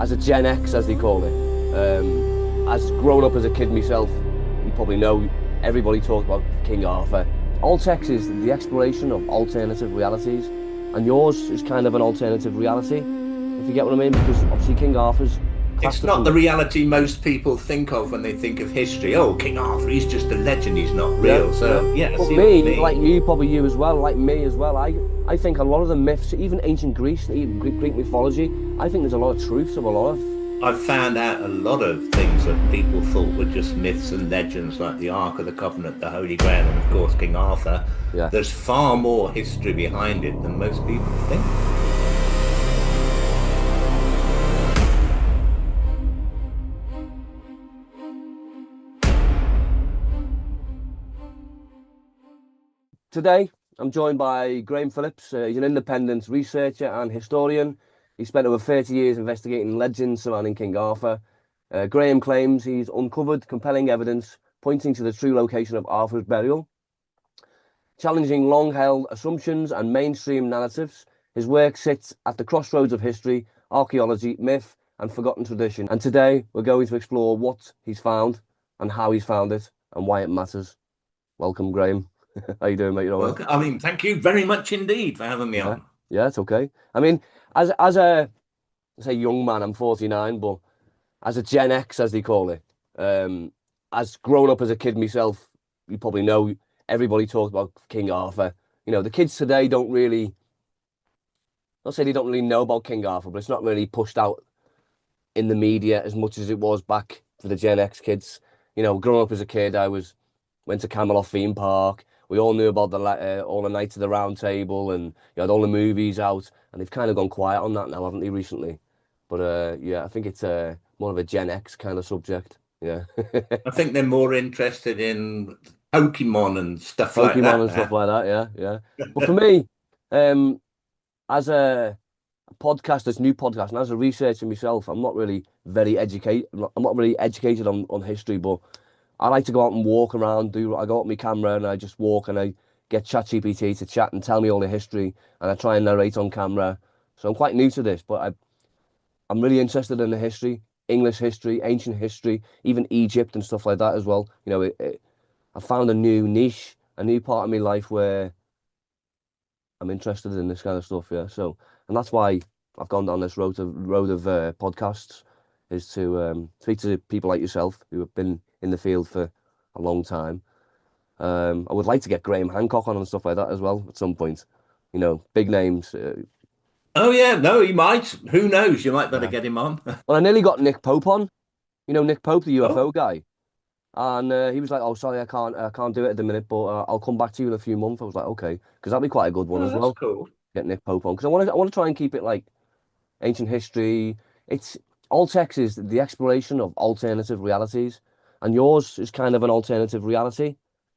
as a Gen X, as they call it, as growing up as a kid myself, you probably know everybody talks about King Arthur. Alt-X is the exploration of alternative realities, and yours is kind of an alternative reality, if you get what I mean, because obviously King Arthur's It's classed as not the a, reality most people think of when they think of history. Oh, King Arthur, he's just a legend, he's not yeah, real. yeah. So, yeah, I But see what you me, like mean. you, probably you as well, like me as well, I think a lot of the myths, even ancient Greece, even Greek mythology, I think there's a lot of truth to a lot of. I've found out a lot of things that people thought were just myths and legends, like the Ark of the Covenant, the Holy Grail, and of course, King Arthur. Yeah. There's far more history behind it than most people think. Today, I'm joined by Graham Phillips. He's an independent researcher and historian. He spent over 30 years investigating legends surrounding King Arthur. Graham claims he's uncovered compelling evidence pointing to the true location of Arthur's burial, challenging long-held assumptions and mainstream narratives. His work sits at the crossroads of history, archaeology, myth, and forgotten tradition. And today, we're going to explore what he's found and how he's found it and why it matters. Welcome, Graham. How you doing, mate? You all right? Well, I mean, thank you very much indeed for having me Yeah, on. yeah, it's okay. I mean, as a say young man, I'm 49, but as a Gen X, as they call it, as grown up as a kid myself, you probably know everybody talks about King Arthur. You know, the kids today don't really, I'll say they don't really know about King Arthur, but it's not really pushed out in the media as much as it was back for the Gen X kids. You know, growing up as a kid, went to Camelot theme park. We all knew about all the Knights of the Round Table, and you had all the movies out, and they've kind of gone quiet on that now, haven't they, recently? But yeah, I think it's more of a Gen X kind of subject. Yeah, I think they're more interested in Pokemon and stuff like Pokemon that and stuff now. like that. Yeah, yeah. But for me, um, as a podcast, this new podcast, and as a researcher myself, I'm not really very educated. I'm not really educated on history, but I like to go out and walk around. I go out with my camera and I just walk and I get ChatGPT to chat and tell me all the history, and I try and narrate on camera. So I'm quite new to this, but I'm really interested in the history, English history, ancient history, even Egypt and stuff like that as well. You know, I found a new niche, a new part of my life where I'm interested in this kind of stuff. Yeah. So, and that's why I've gone down this road of podcasts, is to speak to people like yourself who have been in the field for a long time. I would like to get Graham Hancock on and stuff like that as well at some point. You know, big names. Oh yeah, no, he might. Who knows? You might better Yeah. get him on. Well, I nearly got Nick Pope on. You know, Nick Pope, the Oh, UFO guy, and he was like, "Oh, sorry, I can't do it at the minute, but I'll come back to you in a few months." I was like, "Okay," because that'd be quite a good one oh, as that's well. cool. Get Nick Pope on because I want to try and keep it like ancient history. It's Alt-X is the exploration of alternative realities, and yours is kind of an alternative reality,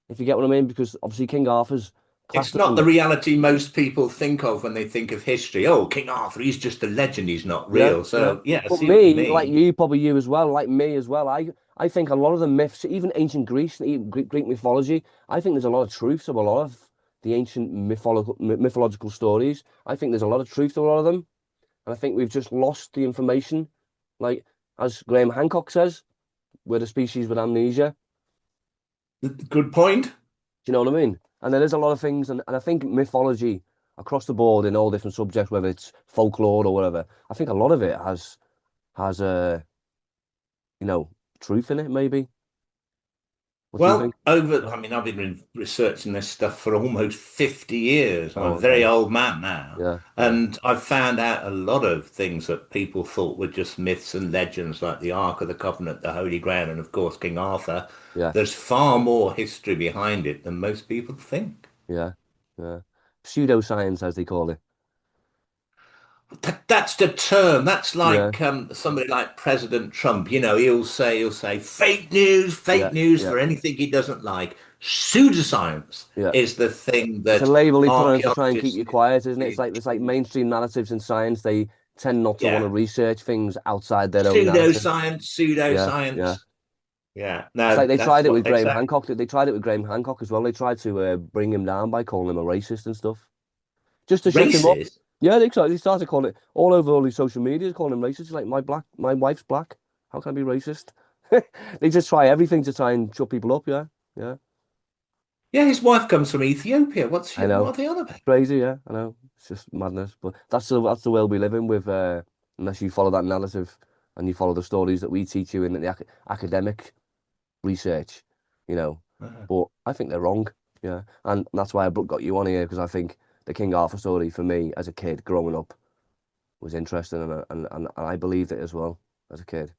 if you get what I mean, because obviously King Arthur's It's classed as not a the reality most people think of when they think of history. Oh, King Arthur, he's just a legend, he's not yeah, real. yeah. So, yeah, I But see what you me, like mean. you, probably you as well, like me as well. I think a lot of the myths, even ancient Greece, even Greek mythology, I think there's a lot of truth to a lot of the ancient mythological stories. I think there's a lot of truth to a lot of them, and I think we've just lost the information. Like as Graham Hancock says, we're the species with amnesia. Good point. Do you know what I mean? And there is a lot of things, and I think mythology across the board in all different subjects, whether it's folklore or whatever, I think a lot of it has a you know truth in it. Maybe. What do you think? I mean, I've been researching this stuff for almost 50 years. I'm Oh, a very okay. old man now. Yeah, yeah, And I've found out a lot of things that people thought were just myths and legends, like the Ark of the Covenant, the Holy Grail, and of course, King Arthur. yeah, There's far more history behind it than most people think. yeah, yeah. Pseudoscience, as they call it. That's the term. That's Yeah, like somebody like President Trump. He'll say yeah, fake news yeah, for anything he doesn't like. Pseudoscience yeah. is the thing It's a that label they put on it to try and keep archaeologists, you quiet, isn't it? It's like mainstream narratives in science. They tend not to want to yeah, research things outside their own narrative. pseudoscience, Yeah, yeah. pseudoscience. Yeah, It's like no, they that's tried it with what Graham exactly. Hancock. They tried it with Graham Hancock as well. They tried to bring him down by calling him a racist and stuff, just to shut him up. Racist. Yeah, they started calling it all over all these social media, calling him racist. It's like my wife's black. How can I be racist? They just try everything to try and shut people up. Yeah, yeah. Yeah, his wife comes from Ethiopia. I What know. are they on about? Crazy, yeah, I know. It's just madness. But that's the world we live in with unless you follow that narrative and you follow the stories that we teach you in the academic research, you know. Uh, But I think they're wrong. Yeah. And that's why got you on here because I think the King Arthur story for me as a kid growing up was interesting and I believed it as well as a kid.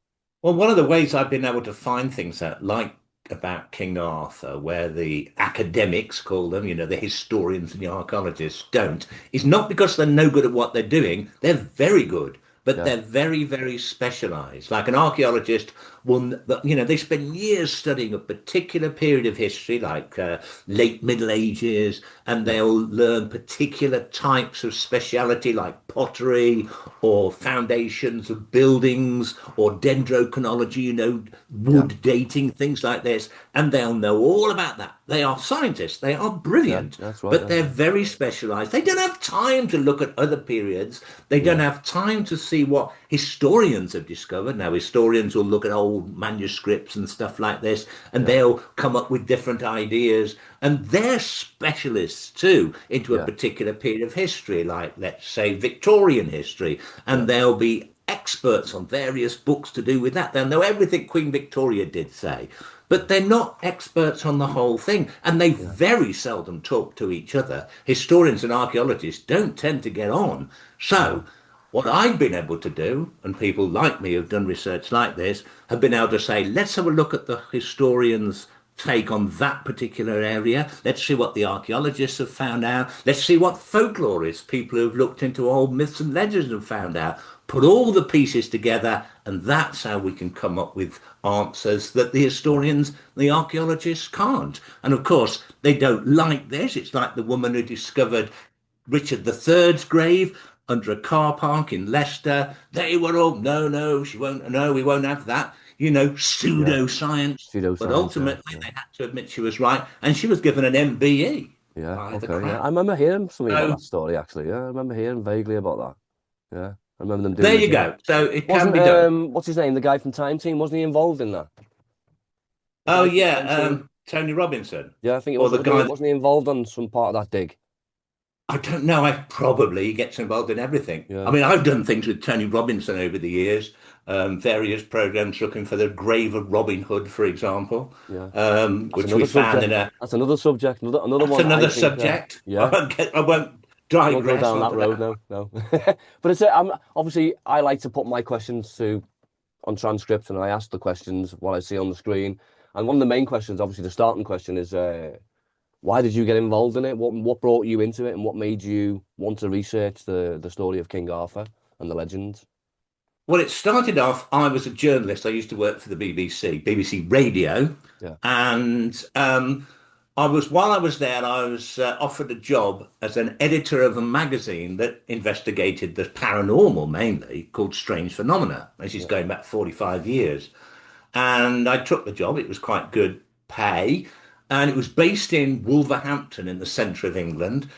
Well, one of the ways I've been able to find things out, like about King Arthur, where the academics call them, the historians and the archaeologists don't, is not because they're no good at what they're doing. They're very good, but Yeah. they're very, very specialized. Like an archaeologist will, they spend years studying a particular period of history, like late Middle Ages, and Yeah. they'll learn particular types of speciality, like pottery or foundations of buildings or dendrochronology, Yeah. wood dating, things like this. And they'll know all about that. They are scientists, they are Yeah. brilliant, That's right. but Yeah. they're very specialized. They don't have time to look at other periods. They don't Yeah. have time to see what historians have discovered. Now, historians will look at old manuscripts and stuff like this, and Yeah. they'll come up with different ideas. And they're specialists too into a Yeah. particular period of history, like, let's say, Victorian history. Yeah. And they'll be experts on various books to do with that. They'll know everything Queen Victoria did say, Yeah. but they're not experts on the whole thing. And they Yeah. very seldom talk to each other. Historians and archaeologists don't tend to get on. So, No. what I've been able to do, and people like me who've done research like this, have been able to say, let's have a look at the historians' take on that particular area. Let's see what the archaeologists have found out. Let's see what folklorists, people who've looked into old myths and legends, have found out. Put all the pieces together, and that's how we can come up with answers that the Yeah. historians, the archaeologists can't. And of course, they don't like this. It's like the woman who discovered Richard III's grave under a car park in Leicester. They were all, no, no, she won't, no, we won't have that, Yeah. pseudoscience. But Pseudoscience. Yeah. ultimately, Yeah. they had to admit she was right, and she was given an MBE Yeah. by the Okay. Yeah. I Crown. remember hearing something about So that story actually. Yeah. I remember hearing vaguely about that. Yeah. I remember them doing there the you dig. go. So it can Wasn't be done. what's his name? The guy from Time Team, wasn't he involved in that? The Oh guy from yeah, Time Team? Tony Robinson, Yeah, I think it or was. the guy. Wasn't he involved on some part of that dig? I don't know. I probably gets involved in everything. I Yeah. mean, I've done things with Tony Robinson over the years, various programs looking for the grave of Robin Hood, for example, Yeah. That's which we another found in subject. a. That's another subject. Another That's one that I another think. subject. Yeah. I won't We won't go digress down that onto road. that. No, no. But I'm obviously I like to put my questions to on transcript and I ask the questions what I see on the screen. And one of the main questions, obviously, the starting question is why did you get involved in it? What brought you into it, and what made you want to research the story of King Arthur and the legends? Well, it started off, I was a journalist. I used to work for the BBC, BBC Radio. Yeah, And while I was there, I was offered a job as an editor of a magazine that investigated the paranormal mainly, called Strange Phenomena, which is yeah, going back 45 years. And I took the job. It was quite good pay. And it was based in Wolverhampton in the centre of England.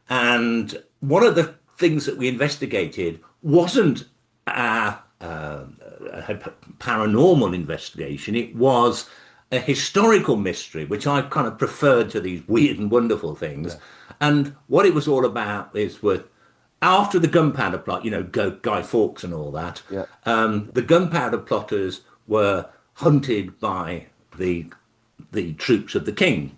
And one of the things that we investigated wasn't a paranormal investigation. It was a historical mystery, which I kind of preferred to these weird and wonderful things. yeah, And what it was all about is with after the gunpowder plot, Guy Fawkes and all that, yeah, the gunpowder plotters were hunted by the the troops of the king,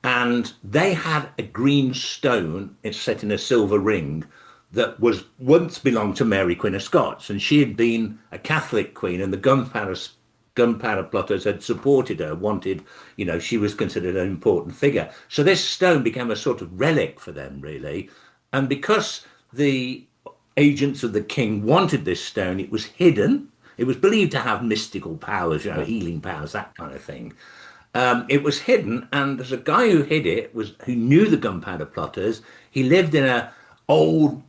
and they had a green stone. It's set in a silver ring that was once belonged to Mary Queen of Scots, and she had been a Catholic queen, and the gunpowder plotters had supported her, wanted, she was considered an important figure. So this stone became a sort of relic for them, really. And because the agents of the king wanted this stone, it was hidden. It was believed to have mystical powers, yeah, healing powers, that kind of thing. It was hidden, and there's a guy who hid it was who knew the gunpowder plotters. He lived in a old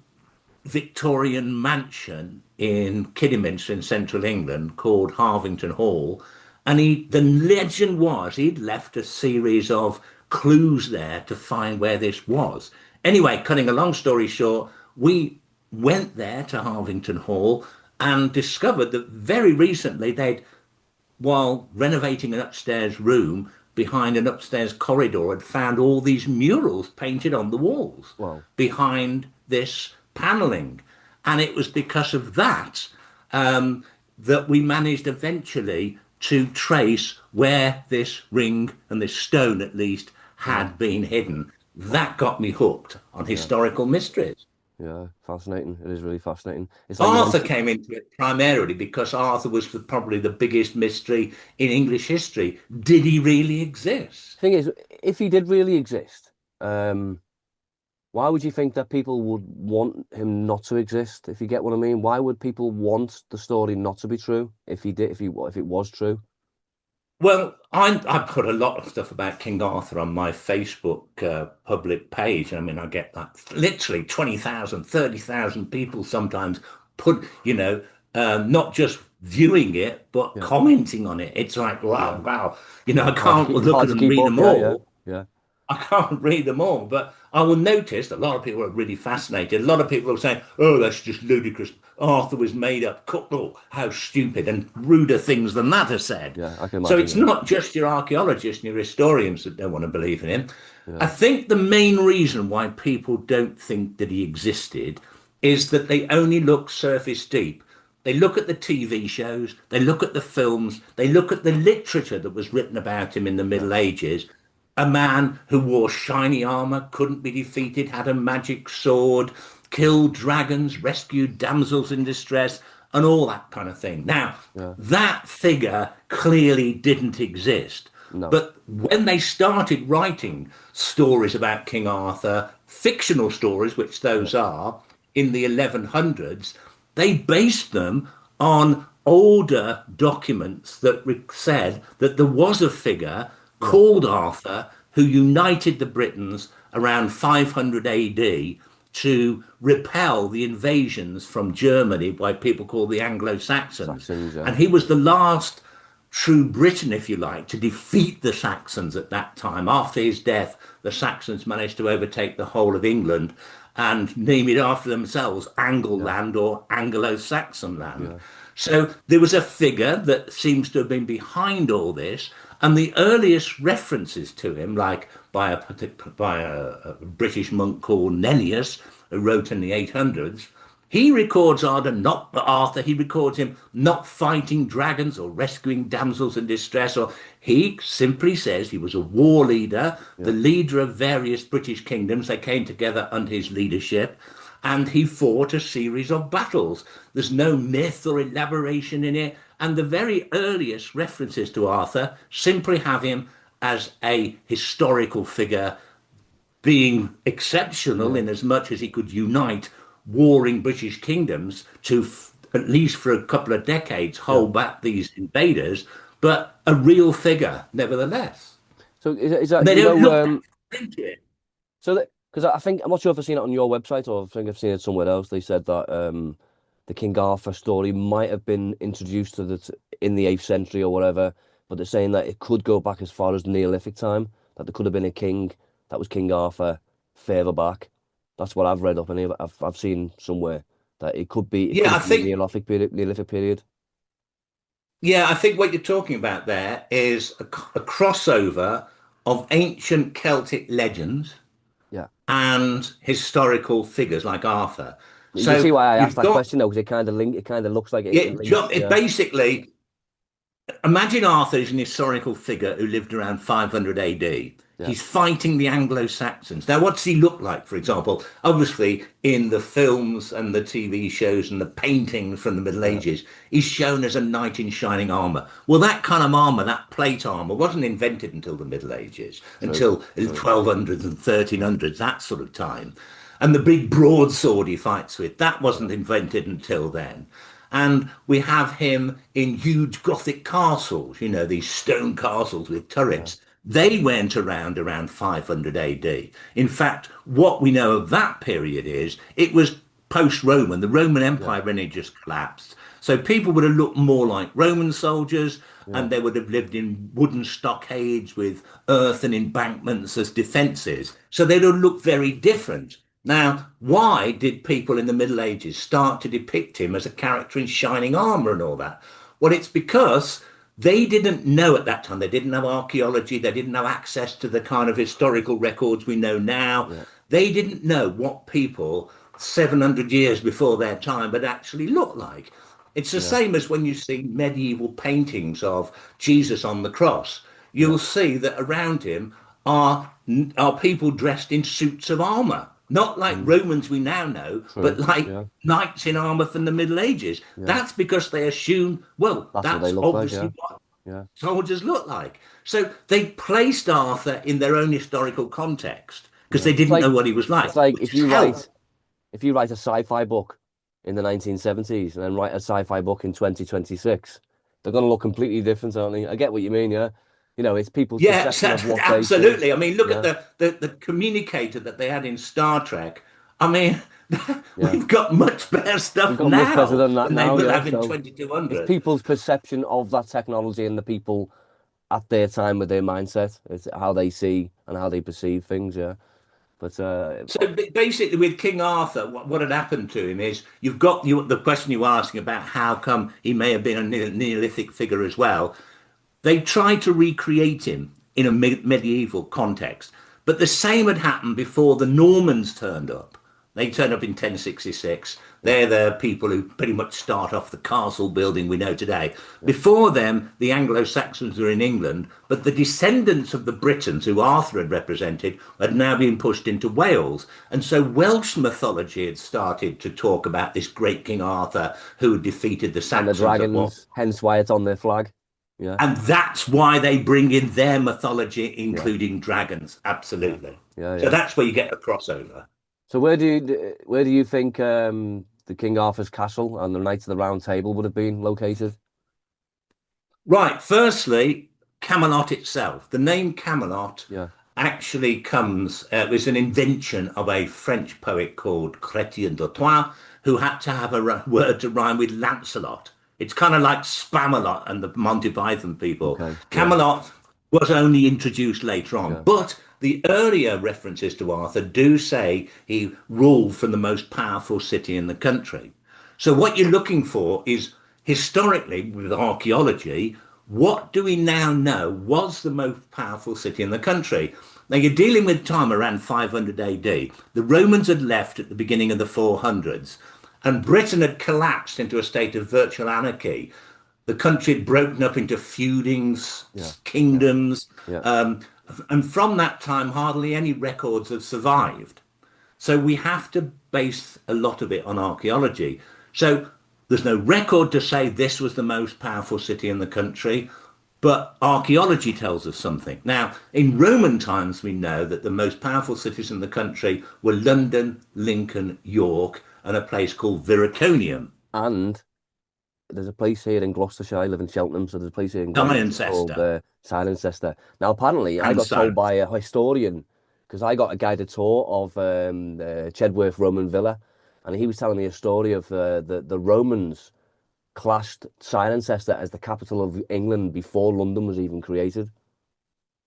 Victorian mansion in Kidderminster in central England called Harvington Hall. And the legend was he'd left a series of clues there to find where this was. Anyway, cutting a long story short, we went there to Harvington Hall and discovered that very recently they'd, while renovating an upstairs room behind an upstairs corridor, had found all these murals painted on the walls Wow. behind this paneling. And it was because of that um, that we managed eventually to trace where this ring and this stone, at least, Yeah. had been hidden. That got me hooked on Yeah. historical mysteries. Yeah. Fascinating. It is really fascinating. It's like you Arthur mentioned. came into it primarily because Arthur was probably the biggest mystery in English history. Did he really exist? Thing is, if he did really exist, um, why would you think that people would want him not to exist? If you get what I mean, why would people want the story not to be true if he did, if it was true? Well, I put a lot of stuff about King Arthur on my Facebook public page. I mean, I get like literally 20,000, 30,000 people sometimes put, not just viewing it, but Yeah. commenting on it. It's like, wow, Yeah. wow. I Yeah. can't look Hard at to and keep read up. them Yeah. Yeah. all. Yeah. I can't read them all, but I will notice that a lot of people are really fascinated. A lot of people are saying, "Oh, that's just ludicrous. Arthur was made up. Oh, how stupid!" And ruder things than that are said. Yeah. I can So imagine. it's Yeah. not just your archaeologists and your historians that don't want to believe in him. I Yeah. think the main reason why people don't think that he existed is that they only look surface deep. They look at the TV shows, they look at the films, they look at the literature that was written about him in the Yeah. Middle Ages. A man who wore shiny armor, couldn't be defeated, had a magic sword, killed dragons, rescued damsels in distress, and all that kind of thing. Now, Yeah. that figure clearly didn't exist. No. But when they started writing stories about King Arthur, fictional stories, which Yeah. those are, in the 1100s, they based them on older documents that said that there was a figure Yeah. called Arthur who united the Britons around 500 AD to repel the invasions from Germany by people called the Anglo-Saxons. Saxons. Yeah. And he was the last true Briton, if you like, to defeat the Saxons at that time. After his death, the Saxons managed to overtake the whole of England and name it after themselves, Yeah. Angleland or Anglo-Saxon land. Yeah. So there was a figure that seems to have been behind all this, and the earliest references to him, like by a British monk called Nennius, who wrote in the 800s, he records Arthur, he records him not fighting dragons or rescuing damsels in distress, or he simply says he was a war leader, the Yeah. leader of various British kingdoms. They came together under his leadership, and he fought a series of battles. There's no myth or elaboration in it, and the very earliest references to Arthur simply have him as a historical figure being exceptional Yeah. in as much as he could unite warring British kingdoms to, at least for a couple of decades, Yeah. hold back these invaders, but a real figure nevertheless. So is And that they you don't know look that into it. so that because I think I'm not sure if I've seen it on your website or I think I've seen it somewhere else. They said that the King Arthur story might have been introduced to in the 8th century or whatever, but they're saying that it could go back as far as the Neolithic time. That there could have been a king that was King Arthur further back. That's what I've read up and I've seen somewhere that it could Yeah, have been the Neolithic period. I think what you're talking about there is a crossover of ancient Celtic legends Yeah. and historical figures like Arthur. You can So see why I asked you've that got question though, because it kind of looks like it it. links. It Yeah. basically imagine Arthur is an historical figure who lived around 500 AD. Yeah. He's fighting the Anglo-Saxons. Now, what's he look like, for example? Obviously, in the films and the TV shows and the paintings from the Middle Yeah. Ages, he's shown as a knight in shining armor. Well, that kind of armor, that plate armor, wasn't invented until the Middle Ages, True. until the True. 1200s and 1300s, that sort of time. And the big broadsword he fights with, that Yeah. wasn't invented until then. And we have him in huge Gothic castles, these stone castles with Yeah. turrets. They went around 500 AD. In fact, what we know of that period is it was post-Roman. The Roman Yeah. Empire really just collapsed. So people would have looked more like Roman soldiers, Yeah. and they would have lived in wooden stockades with earth and embankments as defenses. So they'd have looked very different. Now, why did people in the Middle Ages start to depict him as a character in shining armor and all that? Well, it's because they didn't know at that time. They didn't have archaeology. They didn't have access to the kind of historical records we know now. Yeah, They didn't know what people 700 years before their time had actually looked like. It's the yeah, same as when you see medieval paintings of Jesus on the cross. yeah. You'll see that around him are are people dressed in suits of armor, not like Mm, Romans we now know, but true. like Yeah, knights in armor from the Middle Ages. yeah. That's because they assume, well, That's what they that's look like. Yeah, obviously what yeah. soldiers look like. So they placed Arthur in their own historical context because Yeah. they didn't know what he was like, It's like which has helped. if you write a sci-fi book in the 1970s and then write a sci-fi book in 2026, they're gonna look completely different, aren't they? I get what you mean, yeah. It's people's Yeah, perception of what they see. absolutely. I mean, look at Yeah, the communicator that they had in Star Trek. I mean, yeah. we've got much better We've stuff got much better now than that than they now, will yeah. have in So it's 2200. people's perception of that technology and the people at their time with their mindset. It's how they see and how they perceive things, yeah. But So basically, with King Arthur, what had happened to him is you've got the question you were asking about how come he may have been a Neolithic figure as well. They tried to recreate him in a medieval context, but the same had happened before the Normans turned up. They turned up in 1066. yeah, They're the people who pretty much start off the castle building we know today. yeah. Before them, the Anglo-Saxons were in England, but the descendants of the Britons who Arthur had represented had now been pushed into Wales. And so Welsh mythology had started to talk about this great King Arthur who had defeated the And the Saxons at what. dragons, hence why it's on their flag. Yeah, And that's why they bring in their mythology, yeah, including dragons. yeah, Absolutely. yeah, So yeah. that's where you get a crossover. So where do you think the King Arthur's castle and the Knights of the Round Table would have been located? Right. Firstly, Camelot itself. The name Camelot Yeah, actually comes, was an invention of a French poet called Chrétien de Troyes, who had to have a word to rhyme with Lancelot. It's kind of like Spamalot and the Monty Python people. okay, yeah, Camelot was only introduced later on, yeah, but the earlier references to Arthur do say he ruled from the most powerful city in the country. So what you're looking for is historically with archaeology, what do we now know was the most powerful city in the country? Now you're dealing with time around 500 AD. The Romans had left at the beginning of the 400s, and Britain had collapsed into a state of virtual anarchy. The country had broken up into feudings, yeah, yeah, kingdoms, yeah, um, and from that time, hardly any records have survived. So we have to base a lot of it on archaeology. So there's no record to say this was the most powerful city in the country, but archaeology tells us something. Now, in Roman times, we know that the most powerful cities in the country were London, Lincoln, York, and a place called Viraconium. and there's a place here in Gloucestershire. I live in Cheltenham, so there's a place here in Gloucestershire called Cirencester Cirencester. Now, apparently, I and got told by Silence. a historian because I got a guided tour of Chedworth Roman Villa, and he was telling me a story of the Romans classed Cirencester as the capital of England before London was even created.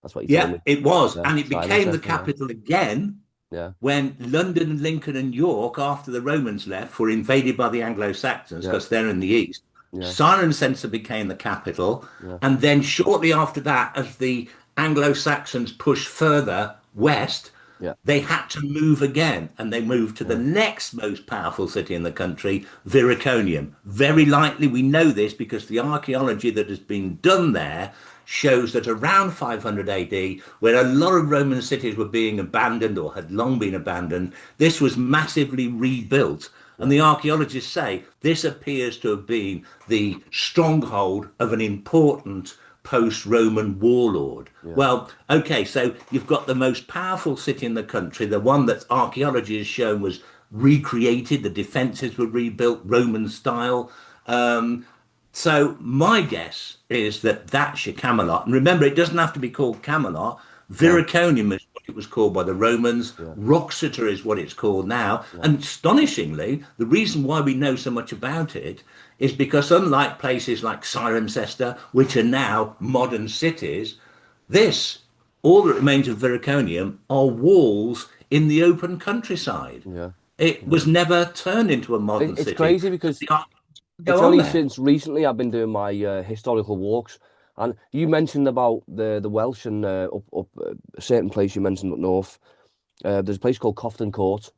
That's what he told Yeah, me. it was. Yeah, And it became the Cirencester. capital again Yeah, when London, Lincoln, and York, after the Romans left, were invaded by the Anglo-Saxons yeah, because they're in the east. yeah, Cirencester became the capital. yeah, And then shortly after that, as the Anglo-Saxons pushed further west, yeah, they had to move again and they moved to the yeah, next most powerful city in the country, Viraconium. Very likely we know this because the archaeology that has been done there shows that around 500 AD, where a lot of Roman cities were being abandoned or had long been abandoned, this was massively rebuilt. And yeah, the archaeologists say this appears to have been the stronghold of an important post-Roman warlord. yeah, Well, okay, so you've got the most powerful city in the country, the one that archaeology has shown was recreated, the defenses were rebuilt Roman style. So my guess is that that's your Camelot. And remember, it doesn't have to be called Camelot. no, Viraconium is what it was called by the Romans. yeah, Wroxeter is what it's called now. yeah, And astonishingly, the reason why we know so much about it is because unlike places like Cirencester, which are now modern cities, this, all that remains of Viraconium, are walls in the open countryside. Yeah. It Yeah. was never turned into a modern It's city. crazy because The architects it's go on only there. since recently I've been doing my historical walks, and you mentioned about the Welsh and up a certain place you mentioned up north. There's a place called Cofton Court.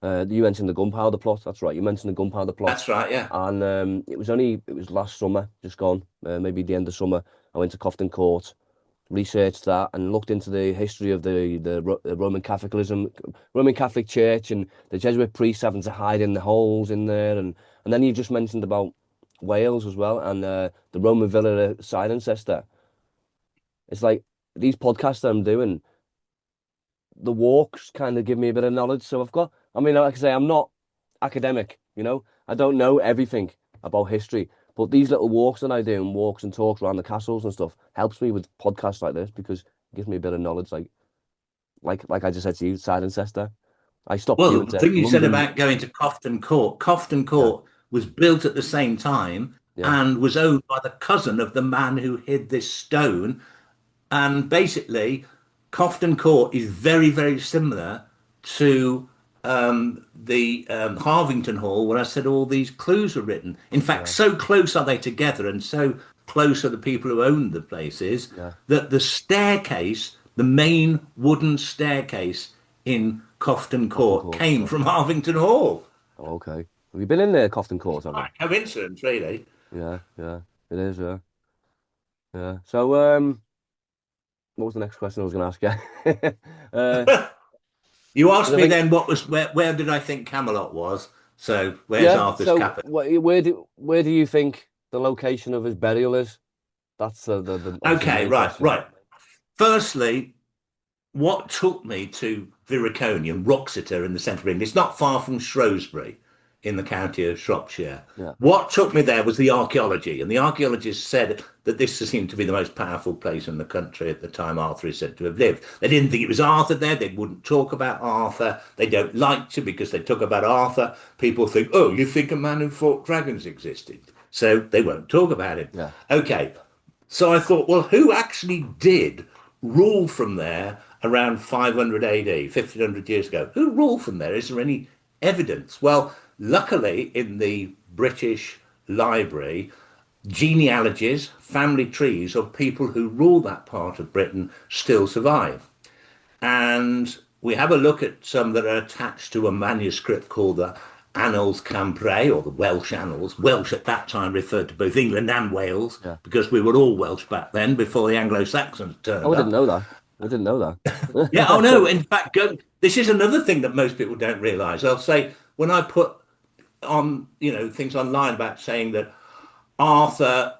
You mentioned the gunpowder plot. That's right. You mentioned the gunpowder plot, That's right, yeah. and it was last summer, just gone, maybe the end of summer. I went to Cofton Court, researched that, and looked into the history of the Roman Catholic Church, and the Jesuit priests having to hide in the holes in there, and then you just mentioned about Wales as well, and the Roman villa at Cirencester. It's like these podcasts that I'm doing, the walks kind of give me a bit of knowledge. So I mean, like I say, I'm not academic, I don't know everything about history, but these little walks that I do and walks and talks around the castles and stuff helps me with podcasts like this because it gives me a bit of knowledge. Like I just said to you, Cirencester. I stopped Well, queuing the to thing you said London. about going to Cofton Yeah, Court was built at the same time yeah, and was owned by the cousin of the man who hid this stone. And basically, Cofton Court is very, very similar to the Harvington Hall, where I said all these clues were written. In fact, yeah, so close are they together, and so close are the people who owned the places yeah. that the staircase, the main wooden staircase in Cofton Cofton Court, Court. came from Okay. Harvington Hall. Oh, okay. Have you been in there, Cofton Court? Have you? Quite a coincidence, really. Yeah, yeah. It is. Yeah, yeah. So, what was the next question I was going to ask you? You 'Cause asked I me think then where did I think Camelot was? So where's Yeah. Arthur's So capital? where do you think the location of his burial is? That's obviously the Okay, main right, question. right. Firstly, what took me to Viraconium, Wroxeter in the centre of England? It's not far from Shrewsbury in the county of Shropshire. Yeah, What took me there was the archaeology, and the archaeologists said that this seemed to be the most powerful place in the country at the time Arthur is said to have lived. They didn't think it was Arthur there. They wouldn't talk about Arthur. They don't like to because they talk about Arthur. People think, oh, you think a man who fought dragons existed. So they won't talk about him. yeah, Okay, so I thought, well, who actually did rule from there around 500 AD, 1500 years ago? Who ruled from there? Is there any evidence? Well, luckily, in the British Library, genealogies, family trees of people who ruled that part of Britain still survive. And we have a look at some that are attached to a manuscript called the Annals Cambrai, or the Welsh Annals. Welsh at that time referred to both England and Wales yeah. because we were all Welsh back then before the Anglo-Saxons Oh, turned I didn't up. know that. I didn't know Yeah, oh that. no, in fact, this is another thing that most people don't realize. They'll say, when I put on, things online about saying that Arthur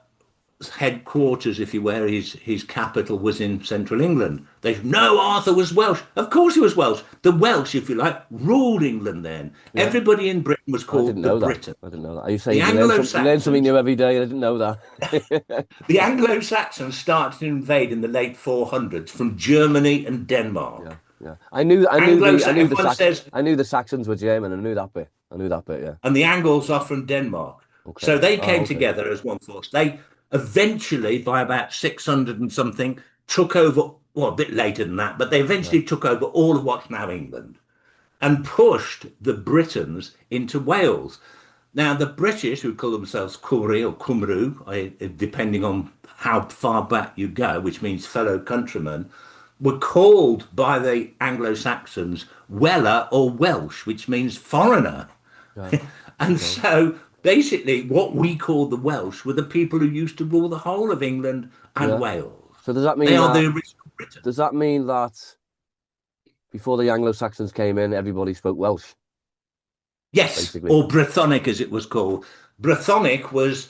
headquarters, if you were, his capital was in central England. No, Arthur was Welsh. Of course he was Welsh. The Welsh, if you like, ruled England then. Yeah, Everybody in Britain was I didn't called the know that. Briton. I didn't know that. You say The you learn something Anglo-Saxons, new every day. I didn't know that. the Anglo-Saxons started to invade in the late 400s from Germany and Yeah, Denmark. yeah. Everyone says, I knew the Saxons were German. I knew that bit. I knew that bit. Yeah. and the Angles are from Denmark. So Okay. they Oh, came okay. together as one force. They eventually, by about 600 and something, took over, well, a bit later than that, but they Yeah, eventually took over all of what's now England and pushed the Britons into Wales. Now, the British, who call themselves Cymru or Cymru, depending on how far back you go, which means fellow countrymen, were called by the Anglo-Saxons Weller or Welsh, which means foreigner. yeah. And Okay. so basically, what we call the Welsh were the people who used to rule the whole of England and Yeah. Wales. So They are the original does Britons. that mean that before the Anglo-Saxons came in, everybody spoke Welsh, Yes, basically? or Brythonic as it was called. Brythonic was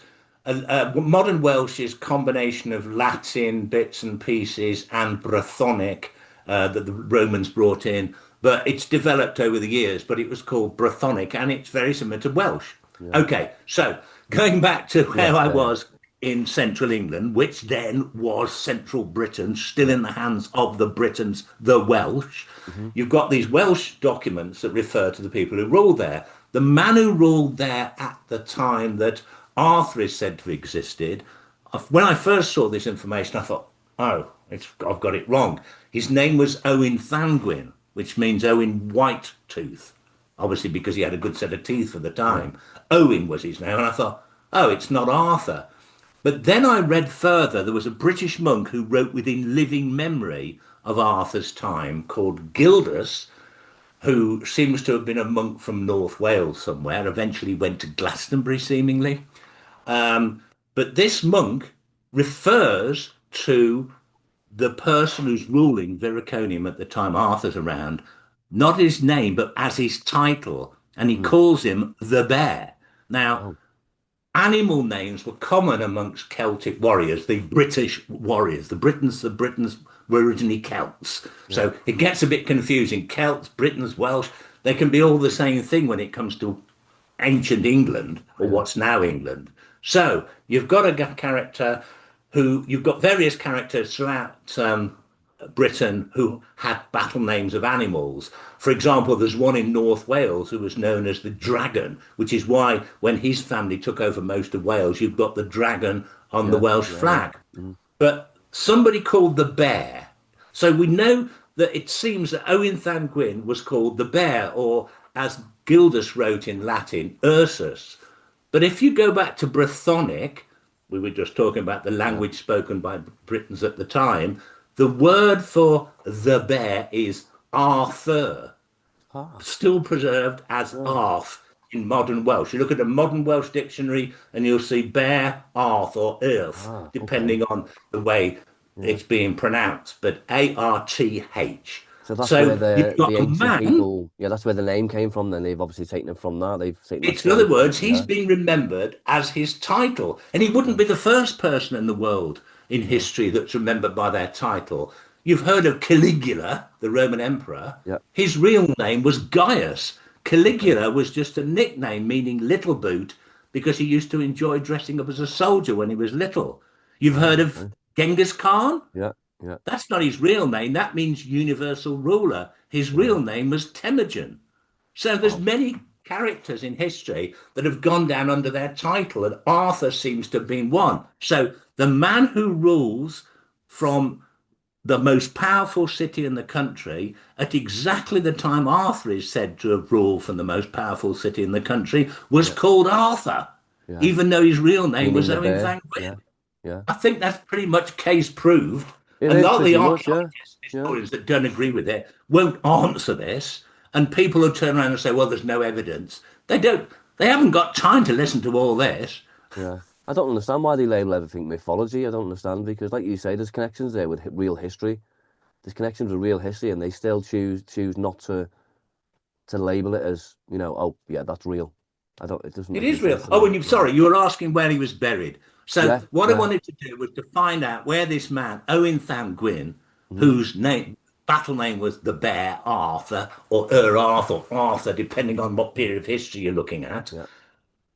modern Welsh is combination of Latin bits and pieces and Brythonic that the Romans brought in, but it's developed over the years. But it was called Brythonic, and it's very similar to Welsh. Yeah. Okay, so going back to Yeah. where I Yeah. Yeah. was in central England, which then was central Britain, still Yeah. in the hands of the Britons, the Welsh. Hmm. You've got these Welsh documents that refer to the people who ruled there. The man who ruled there at the time that Arthur is said to have existed, when I first saw this information, I thought, oh, I've got it wrong. His name was Owen Thangwyn. which means Owen White Tooth, obviously because he had a good set of teeth for the Yeah. time. Owen was his name, and I thought, oh, it's not Arthur. But then I read further, there was a British monk who wrote within living memory of Arthur's time called Gildas, who seems to have been a monk from North Wales somewhere, eventually went to Glastonbury, seemingly. But this monk refers to the person who's ruling Viriconium at the time Arthur's around, not his name, but as his title, and he Mm. calls him the Bear. Now, Oh, animal names were common amongst Celtic warriors, the British warriors. The Britons were originally Celts. yeah. So it gets a bit confusing. Celts, Britons, Welsh, they can be all the same thing when it comes to ancient England or Yeah. what's now England. So you've got a character who you've got various characters throughout Britain who had battle names of animals. For example, there's one in North Wales who was known as the Dragon, which is why when his family took over most of Wales, you've got the dragon on the Yeah. Welsh Yeah. Yeah. flag. Mm. But somebody called the Bear. So we know that it seems that Owen Gwyn was called the Bear, or as Gildas wrote in Latin, Ursus. But if you go back to Brythonic, we were just talking about the Yeah. language spoken by Britons at the time, the word for the bear is Arthur, Ah. still preserved as Oh. Arth in modern Welsh. You look at a modern Welsh dictionary and you'll see bear, Arth, or Earth, Ah. Okay. depending on the way Yeah. it's being pronounced, but Arth. So that's where So you've got the a ancient man. people. Yeah, that's where the name came from. Then they've obviously taken it from that. They've taken that It's in other story from. words, he's Yeah. been remembered as his title. And he wouldn't Yeah. be the first person in the world in Yeah. history that's remembered by their title. You've heard of Caligula, the Roman emperor. Yeah. His real name was Gaius. Okay. Caligula was just a nickname meaning little boot because he used to enjoy dressing up as a soldier when he was little. You've Ah. heard of Okay. Genghis Khan? Yeah. Yeah. That's not his real name. That means universal ruler. His Yeah. real name was Temujin. So there's Wow. many characters in history that have gone down under their title, and Arthur seems to have been one. So the man who rules from the most powerful city in the country at exactly the time Arthur is said to have ruled from the most powerful city in the country was Yeah. called Arthur, Yeah. even though his real name Meaning was the Owen bear. Gwyn. Yeah. Yeah. I think that's pretty much case proved. It And a is lot of the pretty much. Yeah. archaeologists, Yeah. historians that don't agree with it, won't answer this. And people will turn around and say, well, there's no evidence. They haven't got time to listen to all this. Yeah. I don't understand why they label everything mythology. I don't understand because, like you say, there's connections there with real history. There's connections with real history, and they still choose not to label it as, oh yeah, that's real. I don't. It doesn't It make any is real. sense to Oh, me. and Yeah. sorry, you were asking where he was buried. So Yeah. what I Yeah. wanted to do was to find out where this man, Owen Gwyn, Hmm. whose battle name was the Bear Arthur, or Arthur, or Arthur, depending on what period of history you're looking at. Yeah.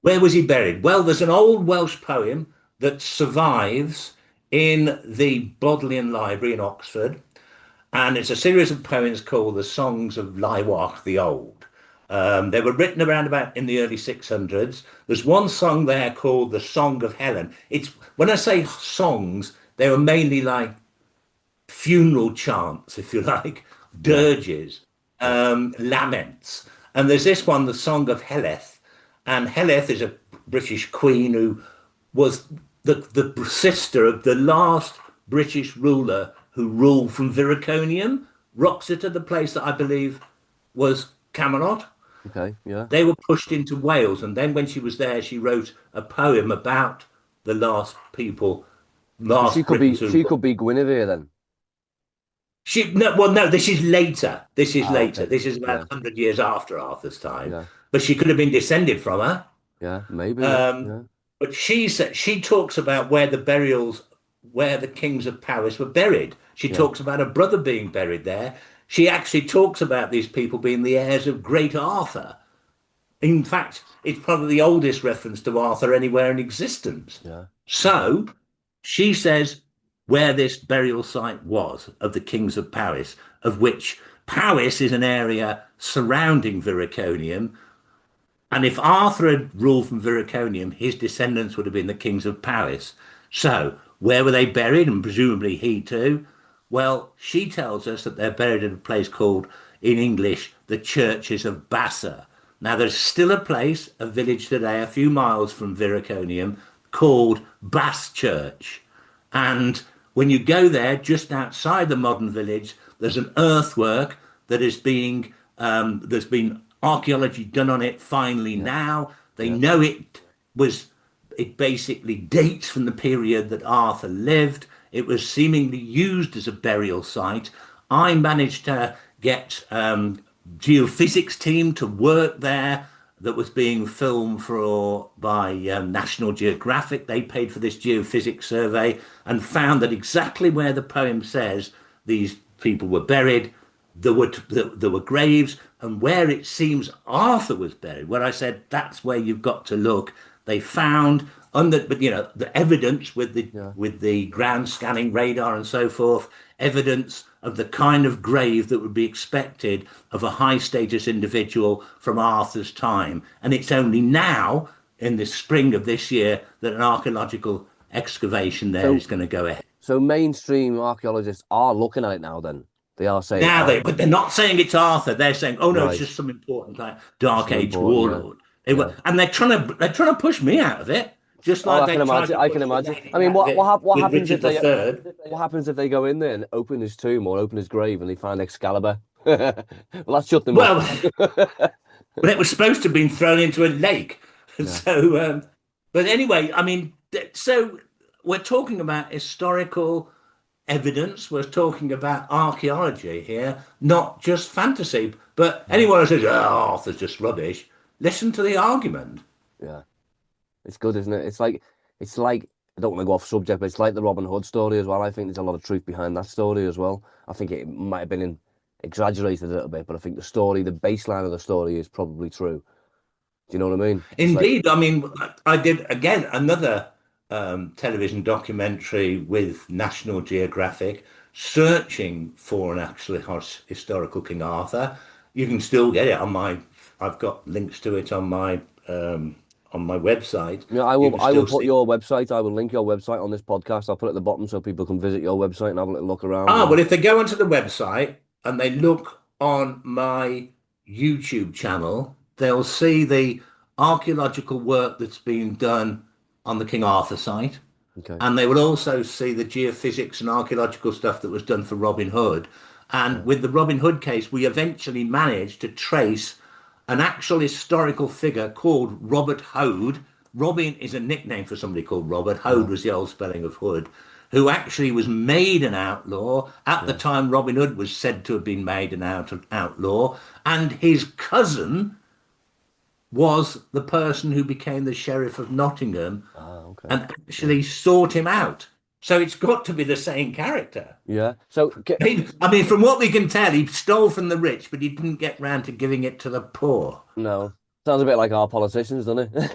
Where was he buried? Well, there's an old Welsh poem that survives in the Bodleian Library in Oxford, and it's a series of poems called the Songs of Llywarch the Old. They were written around about in the early 600s. There's one song there called the Song of Helen. It's when I say songs, they were mainly like funeral chants, if you like, Yeah. dirges, Yeah. laments. And there's this one, the Song of Heleth. And Heleth is a British queen who was the sister of the last British ruler who ruled from Viriconium, Roxeter, the place that I believe was Camelot. Okay. Yeah. They were pushed into Wales. And then when she was there, she wrote a poem about the last people, So last Britons who. she could be Guinevere then. No, well, no, this is later. This is Ah. later. Okay. This is about Yeah. 100 years after Arthur's time. Yeah. But she could have been descended from her. Yeah. Maybe. Yeah. Um, Yeah. but she talks about where the burials, where the kings of Paris were buried. She Yeah. talks about a brother being buried there. She actually talks about these people being the heirs of great Arthur. In fact, it's probably the oldest reference to Arthur anywhere in existence. Yeah. Okay. So she says where this burial site was of the kings of Paris, of which Paris is an area surrounding Viriconium. And if Arthur had ruled from Viriconium, his descendants would have been the kings of Paris. So where were they buried? And presumably he too. Well, she tells us that they're buried in a place called in English, the churches of Bassa. Now, there's still a place, a village today, a few miles from Viraconium, called Bass Church. And when you go there, just outside the modern village, there's an earthwork that is being there's been archaeology done on it finally Yeah. now. They Yeah. know was it basically dates from the period that Arthur lived. It was seemingly used as a burial site. I managed to get geophysics team to work there that was being filmed for by National Geographic. They paid for this geophysics survey and found that exactly where the poem says these people were buried, there were graves, and where it seems Arthur was buried, where I said that's where you've got to look. They found under, but the evidence with the Yeah. ground scanning radar and so forth, evidence of the kind of grave that would be expected of a high status individual from Arthur's time. And it's only now, in the spring of this year, that an archaeological excavation there So is going to go ahead. so mainstream archaeologists are looking at it now then. They are saying, Now oh, but they're not saying it's Arthur. They're saying, oh no, it's right, just some important like Dark something Age important, yeah. warlord. Yeah. And they're trying to push me out of it, just Oh, like I they can tried imagine. to I can push the imagine. lady I mean, out of it what with happens if Richard they III. what happens if they go in there and open his tomb or open his grave and they find Excalibur? Well, that shut them up. Well, but it was supposed to have been thrown into a lake. Yeah. So, but anyway, I mean, so we're talking about historical evidence. We're talking about archaeology here, not just fantasy. But Yeah. anyone who says, "Oh, Arthur's just rubbish," listen to the argument. Yeah. It's good, isn't it? It's like I don't want to go off subject, but it's like the Robin Hood story as well. I think there's a lot of truth behind that story as well. I think it might have been exaggerated a little bit, but I think the baseline of the story is probably true. Do you know what I mean? It's like, Indeed, I mean, I did again another television documentary with National Geographic searching for an actually historical King Arthur. You can still get it on my. I've got links to it on my website. you know, I You will can I will still put see. your website. I will link your website on this podcast. I'll put it at the bottom so people can visit your website and have a little look around. Ah, well, if they go onto the website and they look on my YouTube channel, they'll see the archaeological work that's been done on the King Arthur site. Okay. And they will also see the geophysics and archaeological stuff that was done for Robin Hood. And Yeah. with the Robin Hood case, we eventually managed to trace an actual historical figure called Robert Hoad. Robin is a nickname for somebody called Robert. Hoad Yeah. was the old spelling of Hood, who actually was made an outlaw at the Yeah. time Robin Hood was said to have been made an outlaw. And his cousin was the person who became the Sheriff of Nottingham Ah, okay. and Yeah. actually sought him out. So it's got to be the same character. Yeah. So, I mean, from what we can tell, he stole from the rich, but he didn't get round to giving it to the poor. no, sounds a bit like our politicians, doesn't it?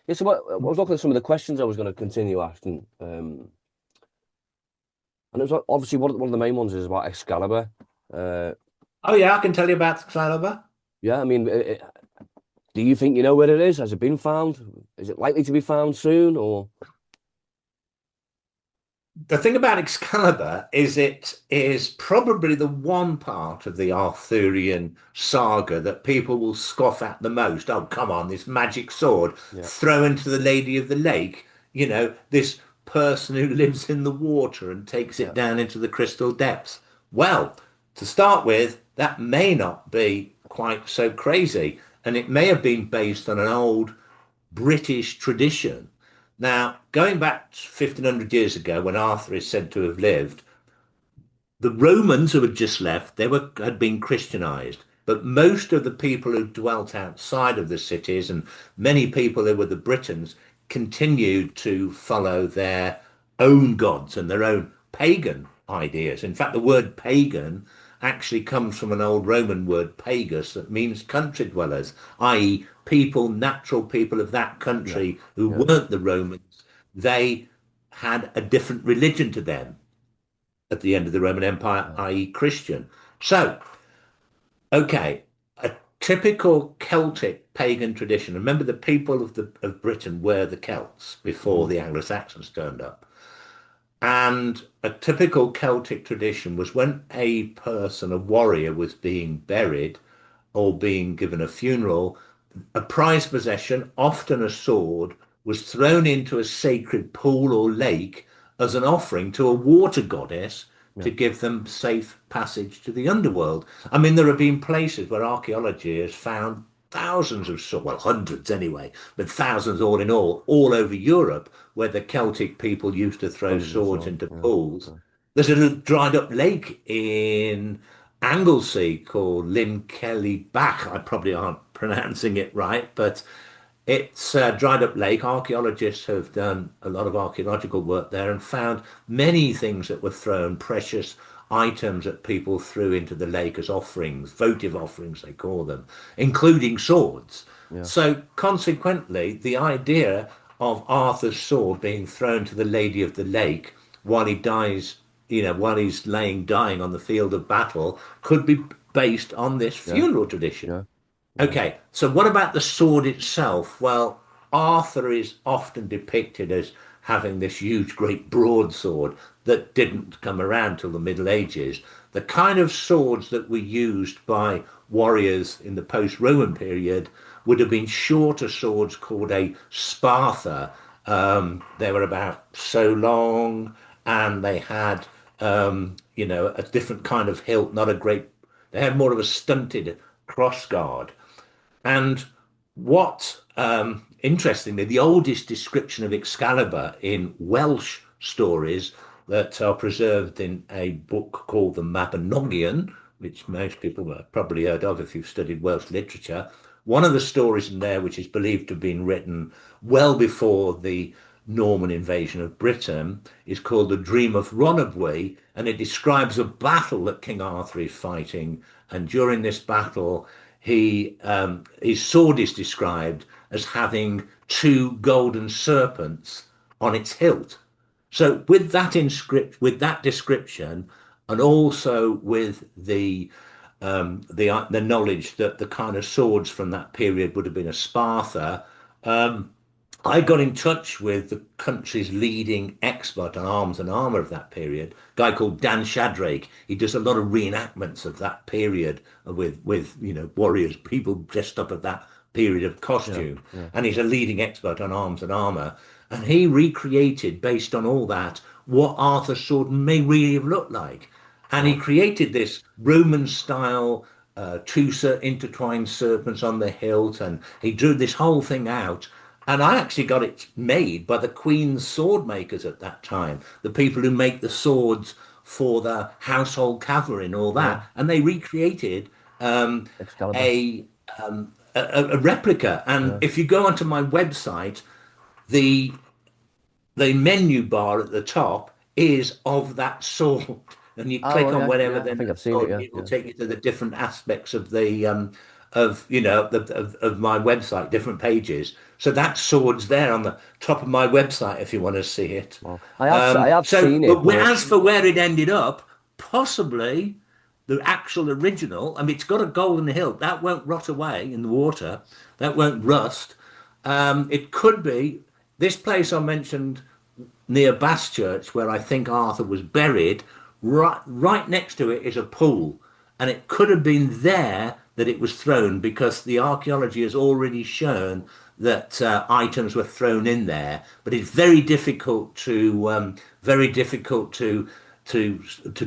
Yeah, so I was looking at some of the questions I was going to continue asking, and it was obviously one of the main ones is about Excalibur. Uh, Oh yeah, I can tell you about Excalibur. yeah, I mean, do you think you know where it is? Has it been found? Is it likely to be found soon? Or The thing about Excalibur is it is probably the one part of the Arthurian saga that people will scoff at the most. Oh, come on, this magic sword yeah, thrown to the Lady of the Lake. This person who lives in the water and takes it yeah, down into the crystal depths. Well, to start with, that may not be quite so crazy. And it may have been based on an old British tradition. Now, going back 1500 years ago, when Arthur is said to have lived, the Romans who had just left, had been Christianized. But most of the people who dwelt outside of the cities and many people who were the Britons continued to follow their own gods and their own pagan ideas. In fact, the word pagan actually comes from an old Roman word pagus that means country dwellers, i.e., people, natural people of that yeah, country who yeah, weren't the Romans. They had a different religion to them at the end of the Roman Empire, yeah. i.e., Christian. So, okay, a typical Celtic pagan tradition. Remember, the people of Britain were the Celts before Hmm. the Anglo-Saxons turned up. And a typical Celtic tradition was when a person, a warrior, was being buried or being given a funeral, a prized possession, often a sword, was thrown into a sacred pool or lake as an offering to a water goddess Yeah. to give them safe passage to the underworld. I mean, there have been places where archaeology has found thousands of swords, well, hundreds anyway, but thousands all over Europe, where the Celtic people used to throw Hundreds of swords swords. into Yeah. pools. Yeah. There's a dried up lake in Anglesey called Lynn Kelly Bach. I probably aren't pronouncing it right, but it's a dried up lake. Archaeologists have done a lot of archaeological work there and found many things that were thrown, precious items that people threw into the lake as offerings, votive offerings, they call them, including swords. Yeah. So, consequently, the idea of Arthur's sword being thrown to the Lady of the Lake while he dies, while he's laying dying on the field of battle, could be based on this Yeah. funeral tradition. Yeah. Yeah. Okay, so what about the sword itself? Well, Arthur is often depicted as having this huge, great broadsword that didn't come around till the Middle Ages. The kind of swords that were used by warriors in the post-Roman period would have been shorter swords called a spatha. They were about so long, and they had, a different kind of hilt, not a great. They had more of a stunted crossguard. And what, interestingly, the oldest description of Excalibur in Welsh stories that are preserved in a book called the Mabinogion, which most people have probably heard of if you've studied Welsh literature. One of the stories in there, which is believed to have been written well before the Norman invasion of Britain, is called The Dream of Rhonabwy, and it describes a battle that King Arthur is fighting. And during this battle, his sword is described as having two golden serpents on its hilt. So with that description, and also with the knowledge that the kind of swords from that period would have been a spatha, I got in touch with the country's leading expert on arms and armor of that period, a guy called Dan Shadrake. He does a lot of reenactments of that period with warriors, people dressed up of that period of Yeah. costume, Yeah. and he's a leading expert on arms and armor. And he recreated, based on all that, what Arthur's sword may really have looked like. And he Wow. created this Roman style two intertwined serpents on the hilt, and he drew this whole thing out. And I actually got it made by the Queen's sword makers at that time, the people who make the swords for the household cavalry and all Yeah. that. And they recreated Excalibur. a, a replica. And Yeah. if you go onto my website, the the menu bar at the top is of that sort. And you Oh, click well, on yeah. whatever, Yeah. I then think the I've seen it. sword, Yeah. it will Yeah. take you to the different aspects of the of my website, different pages. So that sword's there on the top of my website if you want to see it. Wow. I have So, seen it, but but as for where it ended up, possibly the actual original. I mean, it's got a golden hilt that won't rot away in the water, that won't rust. It could be this place I mentioned near Baschurch, where I think Arthur was buried. Right next to it is a pool, and it could have been there that it was thrown because the archaeology has already shown that items were thrown in there. But it's very difficult to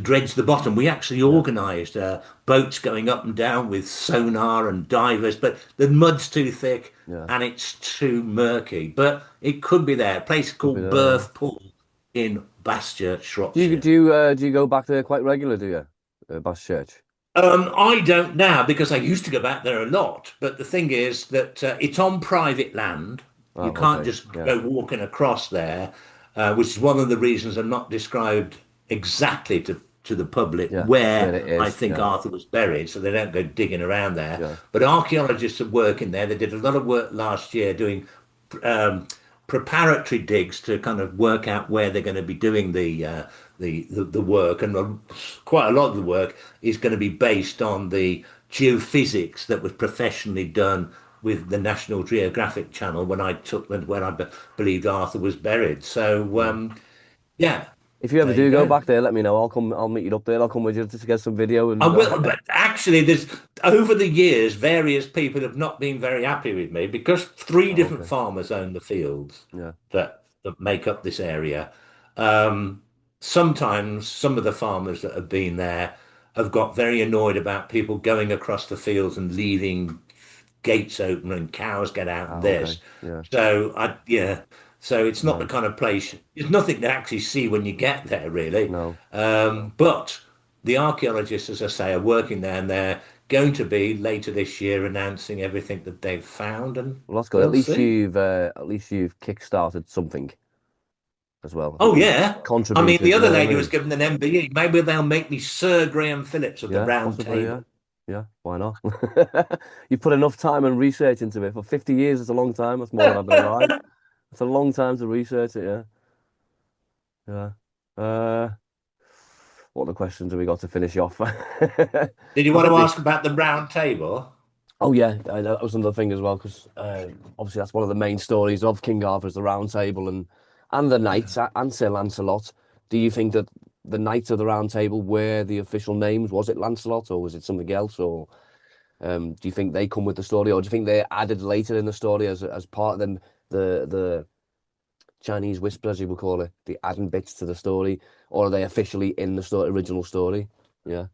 dredge the bottom. We actually yeah. organised boats going up and down with sonar and divers, but the mud's too thick Yeah. and it's too murky. But it could be there. A place Could be called there. Yeah. Birth Pool in Baschurch, Do you Shropshire. do you do you go back there quite regularly? Do you, Bass Church? I don't now because I used to go back there a lot. But the thing is that it's on private land. You Oh, can't okay. just Yeah. go walking across there, which is one of the reasons I'm not described exactly to the public Yeah. Where where it I is. think Yeah. Arthur was buried, so they don't go digging around there. Yeah. But archaeologists are working there. They did a lot of work last year doing um, preparatory digs to kind of work out where they're going to be doing the work, and quite a lot of the work is going to be based on the geophysics that was professionally done with the National Geographic Channel when I believed Arthur was buried. So Yeah. yeah. If you ever There you do go go. back there, let me know. I'll come. I'll meet you up there. I'll come with you to get some video I and will, but actually, there's over the years, various people have not been very happy with me because three oh, different okay. farmers own the fields Yeah. that make up this area. Um, Sometimes some of the farmers that have been there have got very annoyed about people going across the fields and leaving gates open and cows get out and Okay. this. Yeah. Yeah, so it's not the Right. kind of place, there's nothing to actually see when you get there, really. No. But the archaeologists, as I say, are working there and they're going to be later this year announcing everything that they've found, and Well, that's good. we'll see. At least you've kick-started something as well. I think Oh, you've yeah. I mean, contributed. the You other know what I lady was mean? given an MBE. Maybe they'll make me Sir Graham Phillips of the Yeah. Round Possibly. Yeah. Table. Yeah. Why not? You put enough time and research into it for 50 years. It's a long time. That's more than I've been alive. It's a long time to research it. Yeah. Yeah. Uh, what other questions have we got to finish off? I Did you want bet to the ask about the Round Table? Oh yeah, that was another thing as well because obviously that's one of the main stories of King Arthur's the Round Table and the knights and Sir Lancelot. Do you think that the Knights of the Round Table were the official names? Was it Lancelot or was it something else? Or do you think they come with the story, or do you think they're added later in the story as part of them the Chinese whisper, as you would call it, the adding bits to the story, or are they officially in the story, original story? Yeah,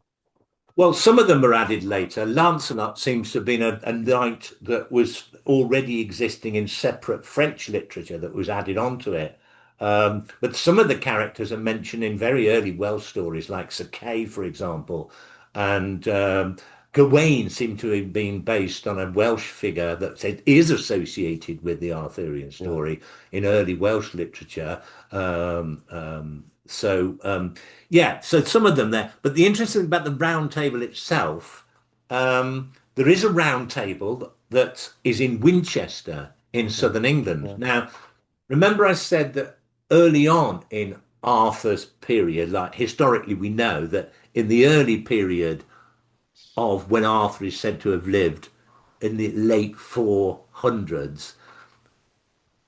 Well, some of them were added later. Lancelot seems to have been a knight that was already existing in separate French literature that was added onto it. But some of the characters are mentioned in very early Welsh stories, like Sir Kay, for example. And Gawain seemed to have been based on a Welsh figure that is associated with the Arthurian yeah, story in early Welsh literature. Yeah, so some of them there. But the interesting thing about the round table itself, there is a round table that is in Winchester in okay, southern England. yeah, Now, remember I said that early on in Arthur's period, like historically, we know that in the early period of when Arthur is said to have lived in the late 400s,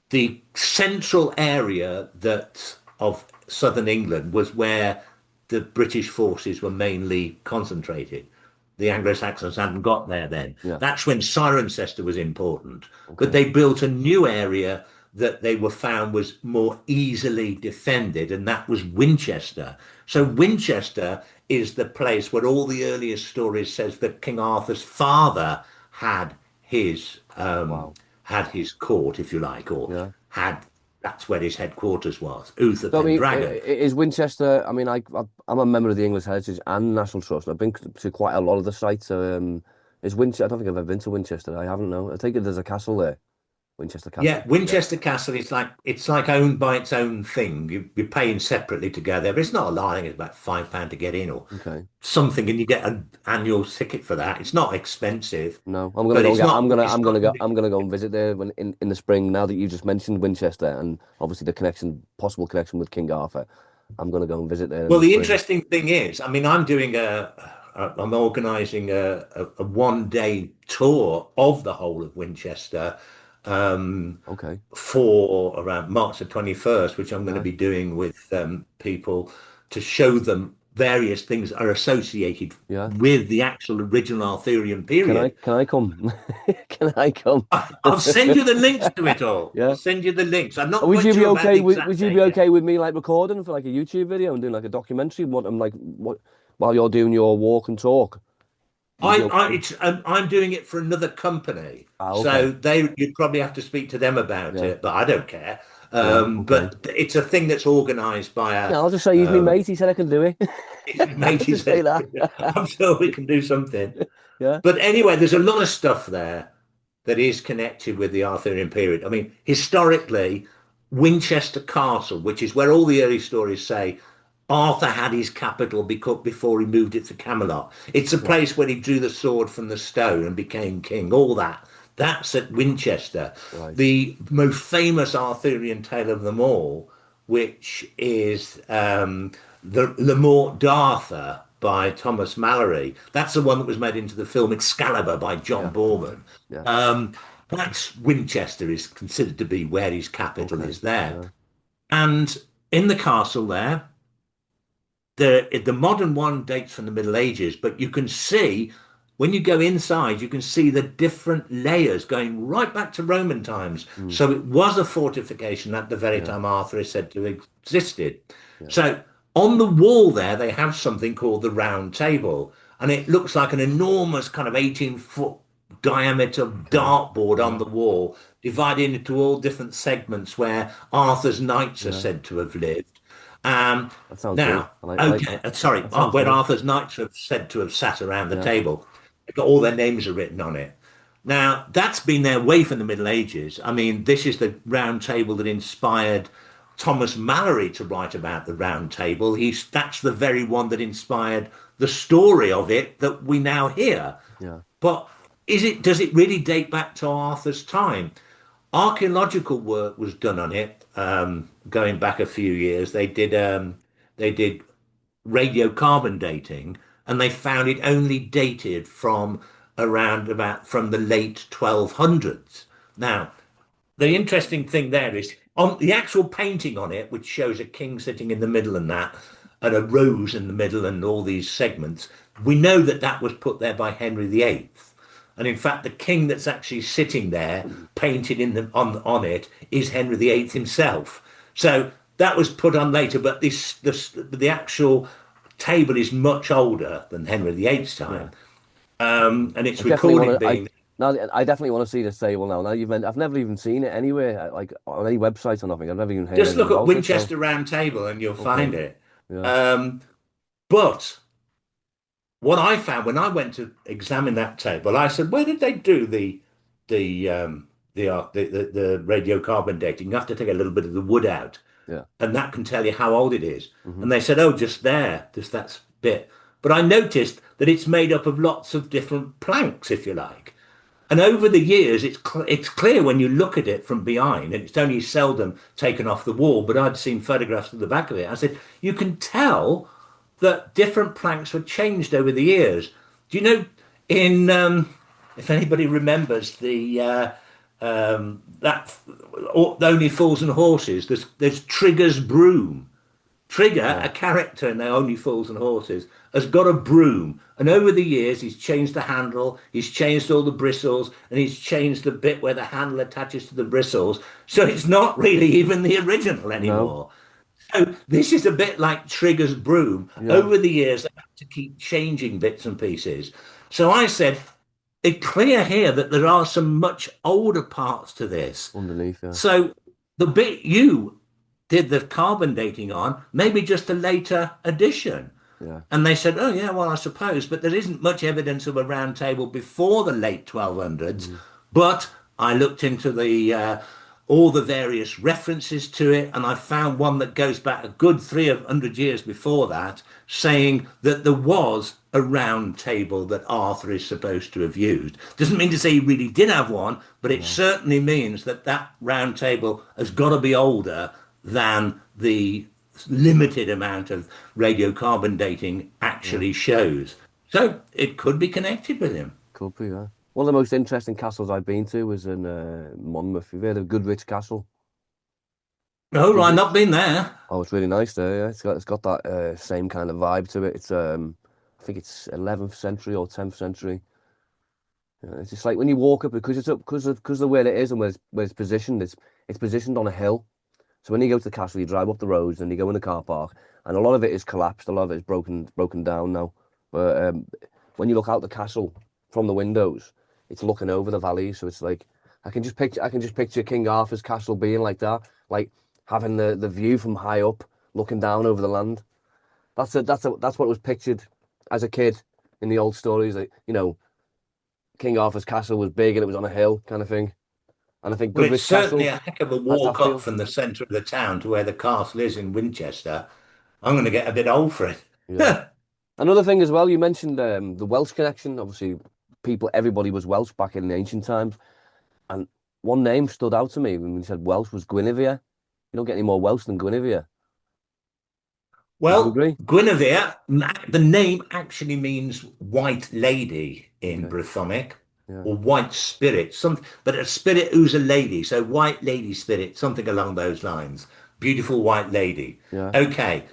the central area that of southern England was where the British forces were mainly concentrated. The Anglo-Saxons hadn't got there then. yeah, That's when Cirencester was important. But okay, they built a new area that they were found was more easily defended, and that was Winchester. So right, Winchester is the place where all the earliest stories says that King Arthur's father had his wow, had his court, if you like, or yeah. had that's where his headquarters was, Uther So I mean, Pendragon. is Winchester? I mean, I'm a member of the English Heritage and National Trust. I've been to quite a lot of the sites. Is Winchester? I don't think I've ever been to Winchester. I haven't. No, I take it there's a castle there, Winchester Yeah, Castle. Yeah. Winchester Castle is like it's like owned by its own thing. You're paying separately to go there, but it's not a lot. I think it's about £5 to get in or Okay. something, and you get an annual ticket for that. It's not expensive, No, I'm gonna but go and it's get. not. It's not. I'm gonna go and visit there when in the spring. Now that you just mentioned Winchester and obviously the connection, possible connection with King Arthur, I'm gonna go and visit there in Well, the the spring. interesting thing is, I mean, I'm organising a 1 day tour of the whole of Winchester Okay. for around March the 21st, which I'm going to Yeah. be doing with people to show them various things that are associated Yeah. with the actual original Arthurian period. Can I come? Can I come? I'll send you the links to it all. I'll Yeah. send you the links. I'm not Would quite you be sure about okay the with exact Would you be date yet. okay with me like recording for like a YouTube video and doing like a documentary? What I'm like what while you're doing your walk and talk? Would you be okay? I'm doing it for another company, Ah, okay. so you'd probably have to speak to them about Yeah. it, but I don't care. Yeah. Okay. But it's a thing that's organised by Yeah, I'll just say he's my mate. He said I can do it. mate. He Just say said, that. "I'm sure we can do something." Yeah. But anyway, there's a lot of stuff there that is connected with the Arthurian period. I mean, historically, Winchester Castle, which is where all the early stories say Arthur had his capital before he moved it to Camelot. It's a Yeah. place where he drew the sword from the stone and became king. All that. That's at Winchester. Right. The most famous Arthurian tale of them all, which is the Le Morte d'Arthur by Thomas Mallory. That's the one that was made into the film Excalibur by John Yeah. Boorman. Yeah. That's Winchester is considered to be where his capital Okay. is there. Yeah. And in the castle there, the modern one dates from the Middle Ages, but you can see when you go inside, you can see the different layers going right back to Roman times. Mm, So it was a fortification at the very yeah, time Arthur is said to have existed. yeah, So on the wall there, they have something called the Round Table, and it looks like an enormous kind of 18-foot diameter okay, dartboard on yeah, the wall, divided into all different segments where Arthur's knights are yeah. said to have lived. Um, That sounds good. Now, okay, sorry, That sounds where good. Arthur's knights are said to have sat around the Yeah, table. All their names are written on it. Now, that's been there way from the Middle Ages. I mean, this is the round table that inspired Thomas Mallory to write about the round table. That's the very one that inspired the story of it that we now hear. yeah, But does it really date back to Arthur's time? Archaeological work was done on it, going back a few years. They did radiocarbon dating, and they found it only dated from around about from the late 1200s. Now, the interesting thing there is on the actual painting on it, which shows a king sitting in the middle and that, and a rose in the middle and all these segments. We know that that was put there by Henry VIII. And in fact, the king that's actually sitting there, painted in the on it, is Henry VIII himself. So that was put on later, but the actual table is much older than Henry VIII's yeah. time, and I it's definitely want recorded to. being. Now I definitely want to see this table now. Now you've meant I've never even seen it anywhere, like on any website or nothing. I've never even heard Just anything look at about it. So Winchester Round Table and you'll okay, find it. yeah, Um, but what I found when I went to examine that table, I said, "Where did they do the radiocarbon dating? You have to take a little bit of the wood out, yeah, and that can tell you how old it is." hmm, And they said, "Oh, just there, just that bit." But I noticed that it's made up of lots of different planks, if you like. And over the years, it's clear when you look at it from behind, and it's only seldom taken off the wall. But I'd seen photographs of the back of it. I said you can tell that different planks were changed over the years. Do you know in if anybody remembers that Only Fools and Horses? There's Trigger's broom. Trigger, a yeah, character in Only Fools and Horses, has got a broom. And over the years, he's changed the handle, he's changed all the bristles, and he's changed the bit where the handle attaches to the bristles. So it's not really even the original no, anymore. So this is a bit like Trigger's broom. yeah, Over the years, they have to keep changing bits and pieces. So I said, it's clear here that there are some much older parts to this. underneath, yeah, So the bit you did the carbon dating on, maybe just a later addition. yeah, And they said, oh, yeah, well, I suppose, but there isn't much evidence of a round table before the late 1200s. mm, But I looked into the all the various references to it, and I found one that goes back a good 300 years before that, saying that there was a round table that Arthur is supposed to have used. Doesn't mean to say he really did have one, but it no, certainly means that that round table has got to be older than the limited amount of radiocarbon dating yeah, actually shows. So it could be connected with him. could be, yeah. One of the most interesting castles I've been to was in Monmouth. You've heard of Goodrich Castle? No, I've Goodrich. not been there. Oh, it's really nice there. Yeah, it's got that same kind of vibe to it. It's I think it's 11th century or 10th century. Yeah, it's just like when you walk up because it's up because of where it is and where it's positioned. It's positioned on a hill. So when you go to the castle, you drive up the roads and you go in the car park, and a lot of it is collapsed. A lot of it is broken down now. But when you look out the castle from the windows, it's looking over the valley. So it's like I can just picture King Arthur's castle being like that, like having the view from high up, looking down over the land. That's what was pictured as a kid in the old stories. Like King Arthur's castle was big and it was on a hill, kind of thing. And I think Well, it's Goodrich certainly Castle a heck of a has that walk up feel. from the centre of the town to where the castle is in Winchester. I'm going to get a bit old for it. Yeah. Another thing as well, you mentioned the Welsh connection. Obviously, everybody was Welsh back in the ancient times, and one name stood out to me when we said Welsh was Guinevere. You don't get any more Welsh than Guinevere. Would you Well, agree? Guinevere, the name actually means white lady in Okay. Brythonic, Yeah. or white spirit, but a spirit who's a lady. So white lady spirit, something along those lines. Beautiful white lady. Yeah. Okay.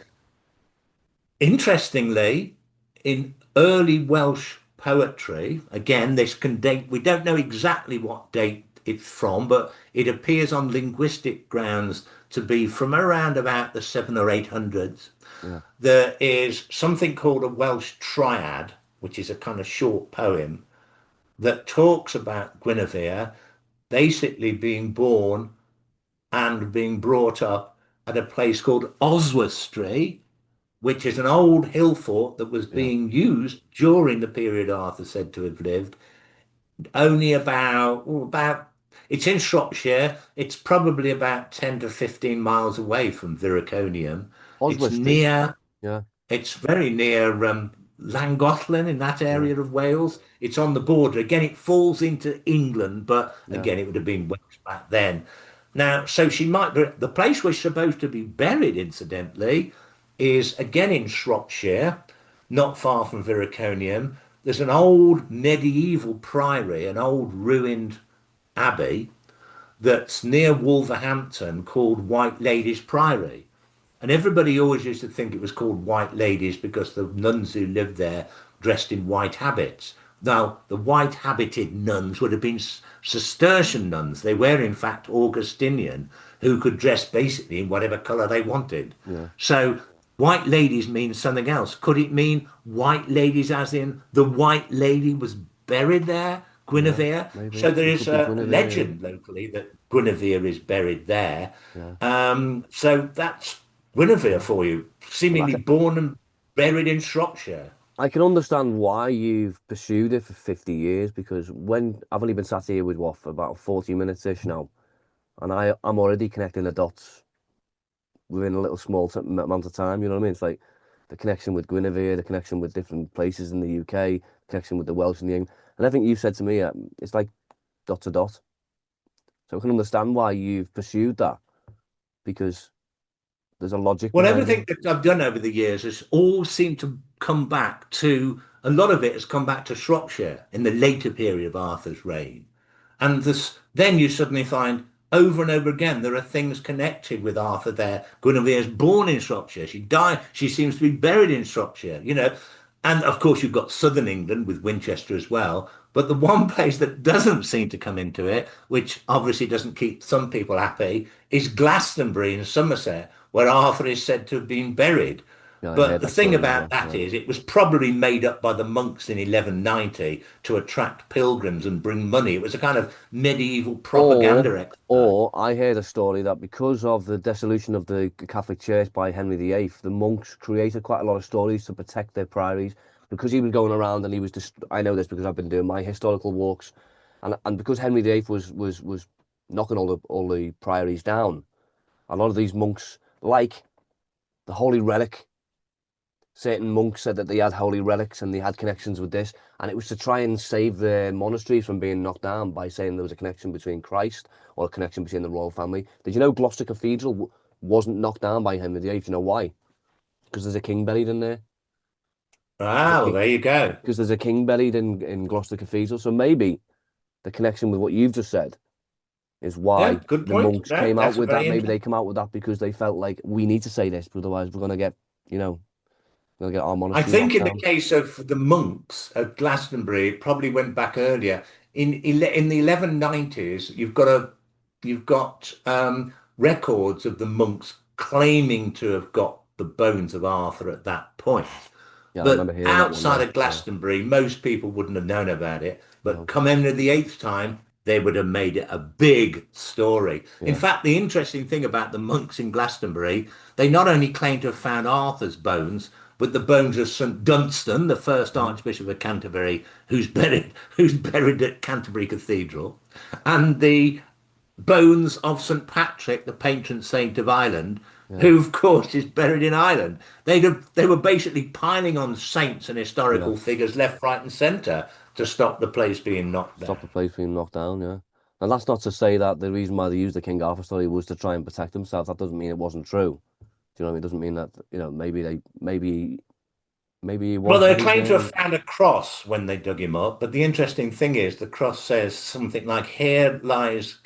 Interestingly, in early Welsh poetry, again, this can date, we don't know exactly what date it's from, but it appears on linguistic grounds to be from around about the seven or eight hundreds. Yeah. There is something called a Welsh triad, which is a kind of short poem that talks about Guinevere basically being born and being brought up at a place called Oswestry, which is an old hill fort that was Yeah. being used during the period Arthur said to have lived. Only about it's in Shropshire. It's probably about 10 to 15 miles away from Viraconium. It's Oswestry. near Yeah. it's very near Llangollen in that Yeah. area of Wales. It's on the border. Again, it falls into England, but Yeah. again, it would have been Welsh back then. Now, so she might be the place where she's supposed to be buried, incidentally, is again in Shropshire, not far from Viraconium. There's an old medieval priory, an old ruined abbey that's near Wolverhampton called White Ladies Priory. And everybody always used to think it was called White Ladies because the nuns who lived there dressed in white habits. Now, the white habited nuns would have been Cistercian nuns. They were, in fact, Augustinian, who could dress basically in whatever colour they wanted. Yeah. So, white ladies means something else. Could it mean white ladies, as in the white lady was buried there, Yeah. Guinevere? Maybe So, there it is could be a Guinevere. legend locally that Guinevere is buried there. Yeah. So, that's Guinevere Yeah. for you, Well, seemingly born and buried in Shropshire. I can understand why you've pursued it for 50 years because when I've only been sat here with what for about 40 minutes ish now, and I'm already connecting the dots within a little small amount of time. You know what I mean? It's like the connection with Guinevere, the connection with different places in the UK, connection with the Welsh and the English. And everything you've said to me, it's like dot to dot. So I can understand why you've pursued that because there's a logic Well, behind it. everything that I've done over the years has all seemed to come back to a lot of it has come back to Shropshire in the later period of Arthur's reign. And then you suddenly find over and over again there are things connected with Arthur there. Guinevere's born in Shropshire. She died. She seems to be buried in Shropshire, you know. And of course, you've got southern England with Winchester as well. But the one place that doesn't seem to come into it, which obviously doesn't keep some people happy, is Glastonbury in Somerset, where Arthur is said to have been buried. Yeah, I But heard the that thing story as about well. that Yeah. is, it was probably made up by the monks in 1190 to attract pilgrims and bring money. It was a kind of medieval Or, propaganda exercise. or I heard a story that because of the dissolution of the Catholic Church by Henry VIII, the monks created quite a lot of stories to protect their priories. Because he was going around and he was just, I know this because I've been doing my historical walks, and because Henry VIII was knocking all the priories down, a lot of these monks, like the Holy Relic, certain monks said that they had holy relics and they had connections with this, and it was to try and save the monasteries from being knocked down by saying there was a connection between Christ or a connection between the royal family. Did you know Gloucester Cathedral wasn't knocked down by Henry VIII? You know why? Because there's a king buried in there. There's a Ah, well, king there you go. because there's a king buried in Gloucester Cathedral. So maybe the connection with what you've just said is Yeah, why good the point. monks No, came out that's a with that. very Maybe they interesting. come out with that because they felt like we need to say this, otherwise we're gonna get, you know, we're gonna get our I monastery think knocked in the down. case of the monks at Glastonbury, it probably went back earlier. In the 1190s, you've got records of the monks claiming to have got the bones of Arthur at that point. Yeah, I remember But hearing that one. outside Yeah, of yeah, Glastonbury, most people wouldn't have known about it. But no, come Henry VIII's time, they would have made it a big story. In yeah. fact, the interesting thing about the monks in Glastonbury, they not only claim to have found Arthur's bones, but the bones of St Dunstan, the first Mhm. Archbishop of Canterbury, who's buried at Canterbury Cathedral, and the bones of St Patrick, the patron saint of Ireland, Yeah, who of course is buried in Ireland. They were basically piling on saints and yeah. historical figures left, right, and centre to stop the place being knocked Stop the down. place being knocked down. Yeah, and that's not to say that the reason why they used the King Arthur story was to try and protect themselves. That doesn't mean it wasn't true. Do you know what I mean? It doesn't mean that maybe he Well, was they buried claim there. to have found a cross when they dug him up, but the interesting thing is the cross says something like, "Here lies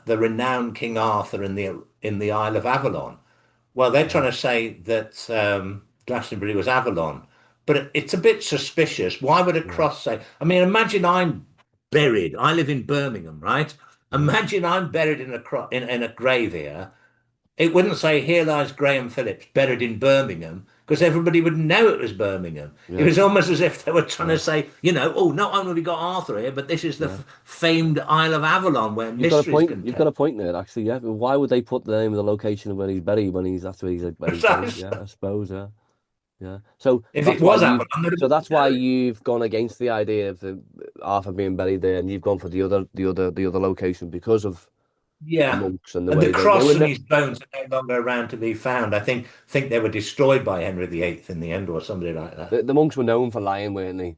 the renowned King Arthur in the Isle of Avalon." Well, they're Yeah, trying to say that Glastonbury was Avalon. But it's a bit suspicious. Why would a Yeah. cross say? I mean, imagine I'm buried. I live in Birmingham, right? Mhm. Imagine I'm buried in a grave here. It wouldn't say, "Here lies Graham Phillips, buried in Birmingham," because everybody would know it was Birmingham. It Yeah. was almost as if they were trying to Yeah. say, oh, not only have we got Arthur here, but this is the Yeah. famed Isle of Avalon where You've got a mysteries point. can You've got take. a point there, actually. Yeah. Why would they put the name of the location of where he's buried when he's that's where he's buried? Precisely. Yeah, I suppose. Yeah. Yeah. So If it that's why was you've Avalon, they'd have so that's why known it. you've gone against the idea of the Arthur being buried there, and you've gone for the other location because of the Yeah. monks and the And the way they cross were. and his bones are no longer around to be found. I think they were destroyed by Henry VIII in the end or somebody like that. The monks were known for lying, weren't they?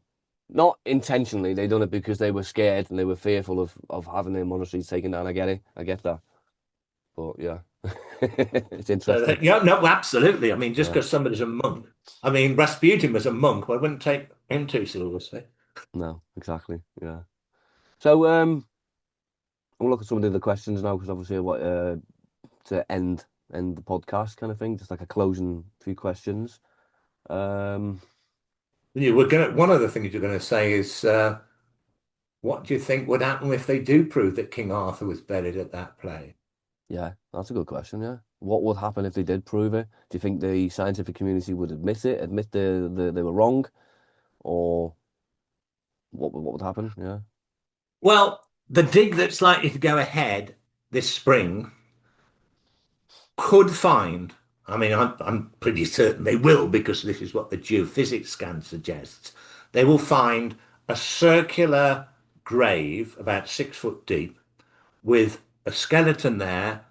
Not intentionally. They done it because they were scared and they were fearful of having their monasteries taken down. I get it. I get that. But yeah, it's So interesting. yeah, no, absolutely. I mean, just Yeah. because somebody's a monk. I mean, Rasputin was a monk. Well, I wouldn't take him too seriously. No, exactly. Yeah. So we'll look at some of the other questions now because obviously what to end the podcast kind of thing, just like a closing few questions. Um, One of the things you're gonna say is, what do you think would happen if they do prove that King Arthur was buried at that place? yeah, that's a good question. Yeah, what would happen if they did prove it? Do you think the scientific community would admit it, admit they were wrong, or what would happen? Yeah, Well, the dig that's likely to go ahead this spring could find, I mean, I'm pretty certain they will because this is what the geophysics scan suggests. They will find a circular grave about 6 foot deep with a skeleton there,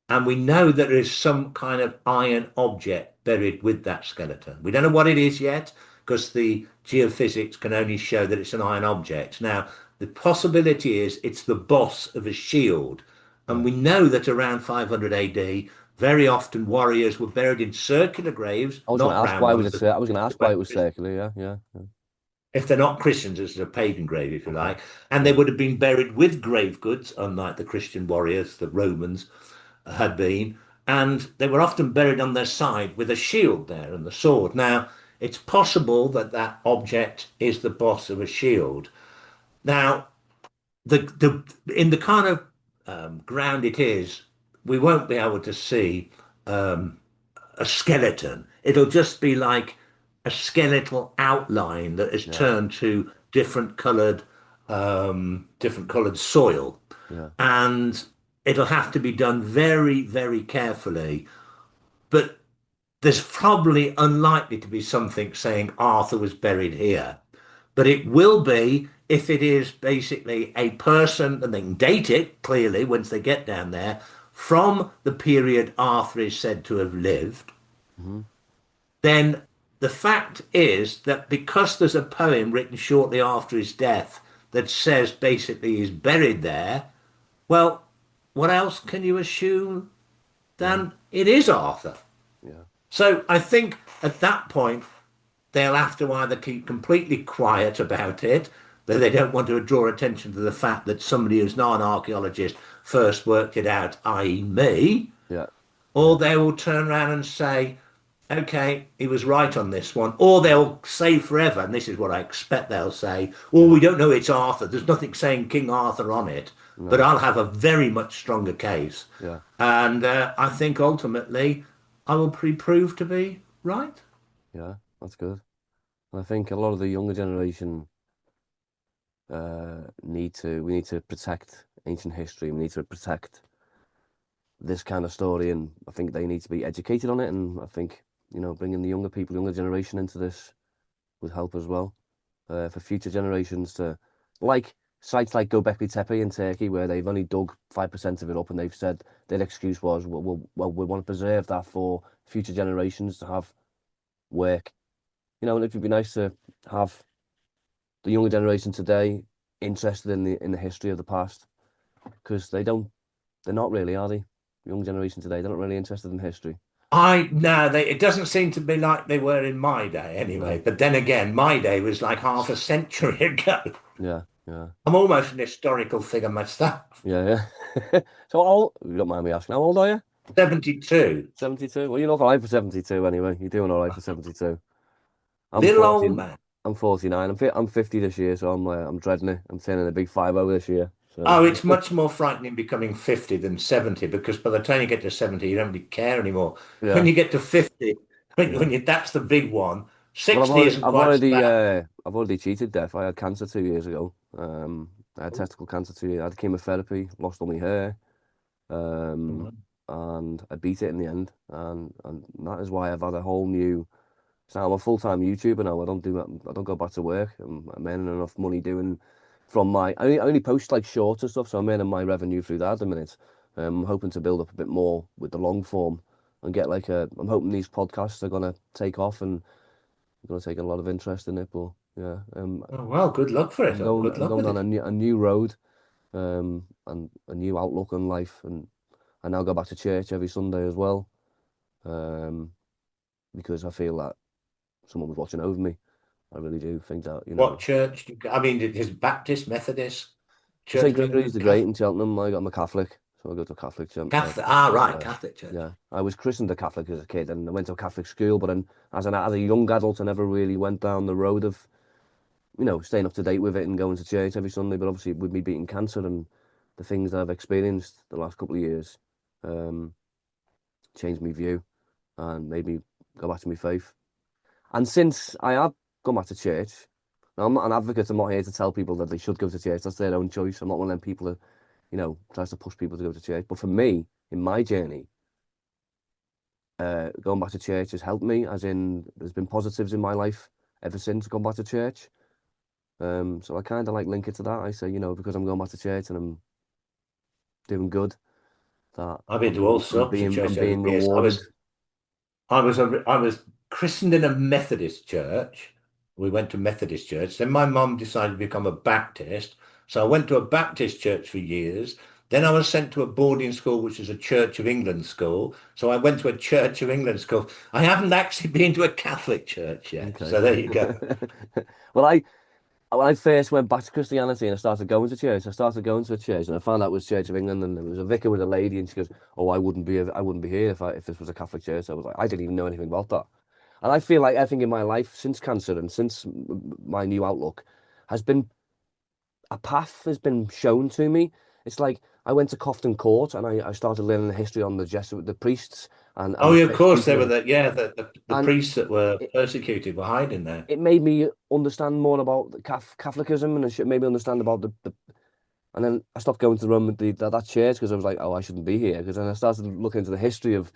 and we know that there is some kind of iron object buried with that skeleton. We don't know what it is yet because the geophysics can only show that it's an iron object. Now, the possibility is it's the boss of a shield. And yeah. we know that around 500 AD, very often warriors were buried in circular graves, I was going to not ask round why was ones. it. I was going to ask why it was circular. Yeah, yeah, If they're not Christians, it's a pagan grave, if you okay, like. And they yeah, would have been buried with grave goods, unlike the Christian warriors, the Romans had been. And they were often buried on their side with a shield there and the sword. Now, it's possible that that object is the boss of a shield. Now, the in the kind of ground it is, we won't be able to see a skeleton. It'll just be like a skeletal outline that is yeah, turned to different coloured soil, yeah, and it'll have to be done very, very carefully. But there's probably unlikely to be something saying Arthur was buried here. But it will be if it is basically a person, and they can date it clearly once they get down there, from the period Arthur is said to have lived. hmm, Then the fact is that because there's a poem written shortly after his death that says basically he's buried there, well, what else can you assume yeah, than it is Arthur? yeah, So I think at that point, they'll have to either keep completely quiet about it, that they don't want to draw attention to the fact that somebody who's not an archaeologist first worked it out, i.e., me, yeah, or yeah, they will turn around and say, okay, he was right on this one. Or they'll say forever, and this is what I expect they'll say, oh, yeah. we don't know it's Arthur. There's nothing saying King Arthur on it. But No, I'll have a very much stronger case. yeah, And I think ultimately I will be proved to be right. yeah. That's good. And I think a lot of the younger generation we need to protect ancient history. We need to protect this kind of story, and I think they need to be educated on it. And I think bringing the younger people, younger generation into this would help as well for future generations to like sites like Göbekli Tepe in Turkey, where they've only dug 5% of it up, and they've said their excuse was, we want to preserve that for future generations to have work. And it would be nice to have the younger generation today interested in the history of the past because they're not really, are they? The young generation today, they're not really interested in history. I no, it doesn't seem to be like they were in my day anyway. No, But then again, my day was like half a century ago. yeah, yeah, I'm almost an historical figure myself. yeah, yeah. So, you don't mind me asking, how old are you? 72. 72. Well, you're not all right for 72 anyway. You're doing all right for 72. I'm Little old 40. man. I'm 49. I'm 50 this year, so I'm dreading it. I'm turning a big 50 this year. So Oh, it's much more frightening becoming 50 than 70 because by the time you get to 70, you don't really care anymore. When yeah, you get to 50, yeah. that's the big one. Well, 60 isn't quite so bad. I've already cheated death. I had cancer 2 years ago. I had testicle cancer 2 years. I had chemotherapy, lost all my hair, um, and I beat it in the end. And that is why I've had a whole new. So I'm a full-time YouTuber now. I don't go back to work. I'm earning enough money doing from my. I only post like shorts and stuff, so I'm earning my revenue through that at the minute. I'm hoping to build up a bit more with the long form and get like a. I'm hoping these podcasts are gonna take off and I'm gonna take a lot of interest in it. But yeah, Oh, well, good luck for it. Oh, good I'm luck going with down it. a new road, and a new outlook on life, and I now go back to church every Sunday as well, um, because I feel that someone was watching over me. I really do think that, What church? I mean, is Baptist, Methodist, Church St. of Gregory's England, the Great Catholic? in Cheltenham. I'm a Catholic, so I go to a Catholic church. Catholic. Ah, right, Yeah, Catholic Church. yeah. I was christened a Catholic as a kid, and I went to a Catholic school. But then, as a young adult, I never really went down the road of staying up to date with it and going to church every Sunday. But obviously, with me beating cancer and the things that I've experienced the last couple of years, um, changed my view and made me go back to my faith. And since I have gone back to church, now I'm not an advocate. I'm not here to tell people that they should go to church. That's their own choice. I'm not one of them people that, tries to push people to go to church. But for me, in my journey, going back to church has helped me, as in there's been positives in my life ever since gone back to church. So I kind of like link it to that. I say, because I'm going back to church and I'm doing good, that I've been to all sorts of I'm churches over being the years. rewarded. I was christened in a Methodist church. We went to Methodist church. Then my mum decided to become a Baptist. So I went to a Baptist church for years. Then I was sent to a boarding school, which is a Church of England school. So I went to a Church of England school. I haven't actually been to a Catholic church yet. Okay. So there you go. Well, when I first went back to Christianity and I started going to church, I started going to a church and I found out it was Church of England and there was a vicar with a lady and she goes, "Oh, I wouldn't be here if this was a Catholic church." I was like, I didn't even know anything about that. And I feel like everything in my life since cancer and since my new outlook has been a path has been shown to me. It's like I went to Cofton Court and I started learning the history on the priests and Oh, the yeah, of course, persecution they were of, the and priests that were it, persecuted were hiding there. it made me understand more about Catholicism and it made me understand about the and then I stopped going to the Roman that church because I was like, oh, I shouldn't be here. Because then I started looking into the history of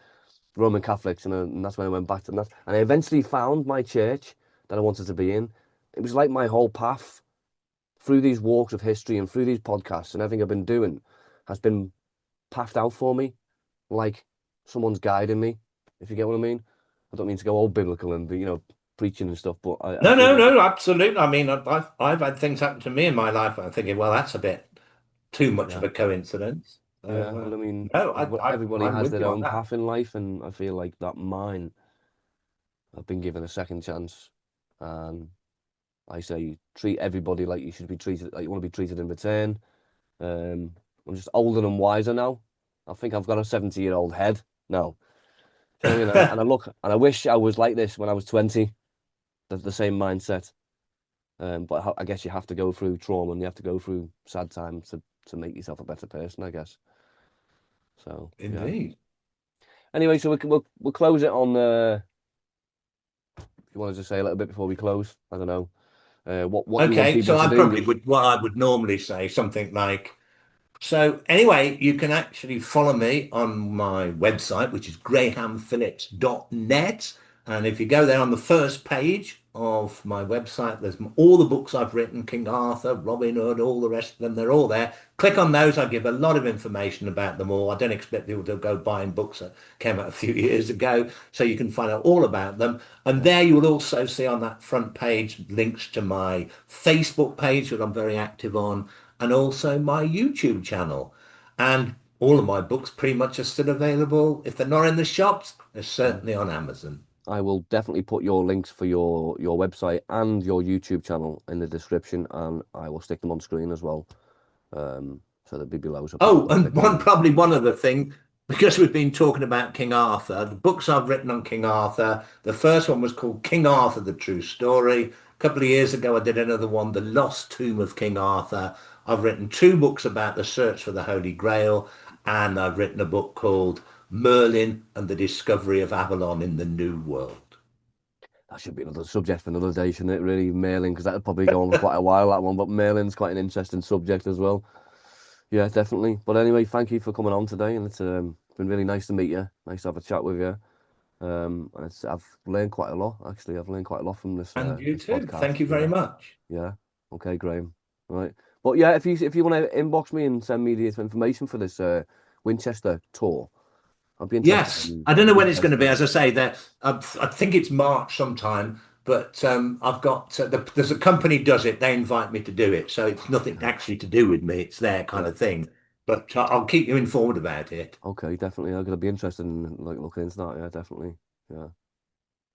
Roman Catholics, and that's when I went back to that. And I eventually found my church that I wanted to be in. It was like my whole path through these walks of history and through these podcasts and everything I've been doing has been pathed out for me, like someone's guiding me. If you get what I mean. I don't mean to go all biblical and preaching and stuff, but I No, feel no, like no, absolutely. I mean, I've had things happen to me in my life. I'm thinking, well, that's a bit too much of yeah, a coincidence. yeah. So, Well, I mean, no, everybody I'm has with their you on own that. path in life, and I feel like that mine I've been given a second chance. And I say treat everybody like you should be treated, like you want to be treated in return. Um, I'm just older and wiser now. I think I've got a 70-year-old head now. Do you know what I mean? And I look and I wish I was like this when I was 20, the same mindset. But I guess you have to go through trauma and you have to go through sad times to make yourself a better person, I guess. So yeah. Indeed. Anyway, so we'll close it on. If you want to just say a little bit before we close, I don't know. What you want Okay, people so to I do. probably would, what I would normally say, something like, so anyway, you can actually follow me on my website, which is grahamphillips.net. And if you go there on the first page of my website, there's all the books I've written, King Arthur, Robin Hood, all the rest of them. They're all there. Click on those. I give a lot of information about them all. I don't expect people to go buying books that came out a few years ago. So you can find out all about them. And Yeah, there you will also see on that front page links to my Facebook page that I'm very active on and also my YouTube channel. And all of my books pretty much are still available. If they're not in the shops, they're yeah. certainly on Amazon. I will definitely put your links for your website and your YouTube channel in the description, and I will stick them on screen as well. So they'll be below, so people Oh, can and click on them. one other thing. because we've been talking about King Arthur, the books I've written on King Arthur, the first one was called King Arthur, The True Story. A couple of years ago, I did another one, The Lost Tomb of King Arthur. I've written two books about the search for the Holy Grail, and I've written a book called Merlin and the Discovery of Avalon in the New World. That should be another subject for another day, shouldn't it? Really, mailing, because that'll probably go on for quite a while, that one. But mailing's quite an interesting subject as well. Yeah, definitely. But anyway, thank you for coming on today, and it's been really nice to meet you. Nice to have a chat with you. And I've learned quite a lot, actually. I've learned quite a lot from And you this too. podcast. Thank you very Yeah, much. yeah. Okay, Graham. Right. But yeah, if you want to inbox me and send me the information for this Winchester tour, I'd be interested Yes, in. I don't I'd know be when it's going to be. interested. As I say, that I think it's March sometime. But I've got there's a company does it. They invite me to do it, so it's nothing Yeah, actually to do with me. It's their kind yeah. of thing. But I'll keep you informed about it. Okay, definitely. I'm gonna be interested in like looking into that. Yeah, definitely. Yeah.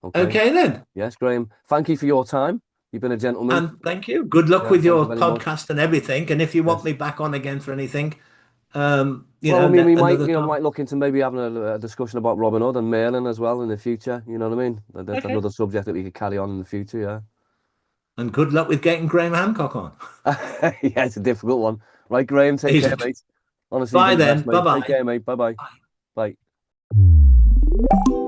Okay. Okay then, Yes, Graham. Thank you for your time. You've been a gentleman. and thank you. Good luck Yeah, with thank you your very much. podcast and everything. And if you want Yes. me back on again for anything, Well, I mean, we might, another time. might look into maybe having a discussion about Robin Hood and mailing as well in the future. You know what I mean? That's Okay. another subject that we could carry on in the future. Yeah. And good luck with getting Graham Hancock on. Yeah, it's a difficult one. Right, Graham, take Is care, it? mate. Honestly, you've Bye been the best, then. Bye mate. Take bye. care, mate. Bye-bye. Bye.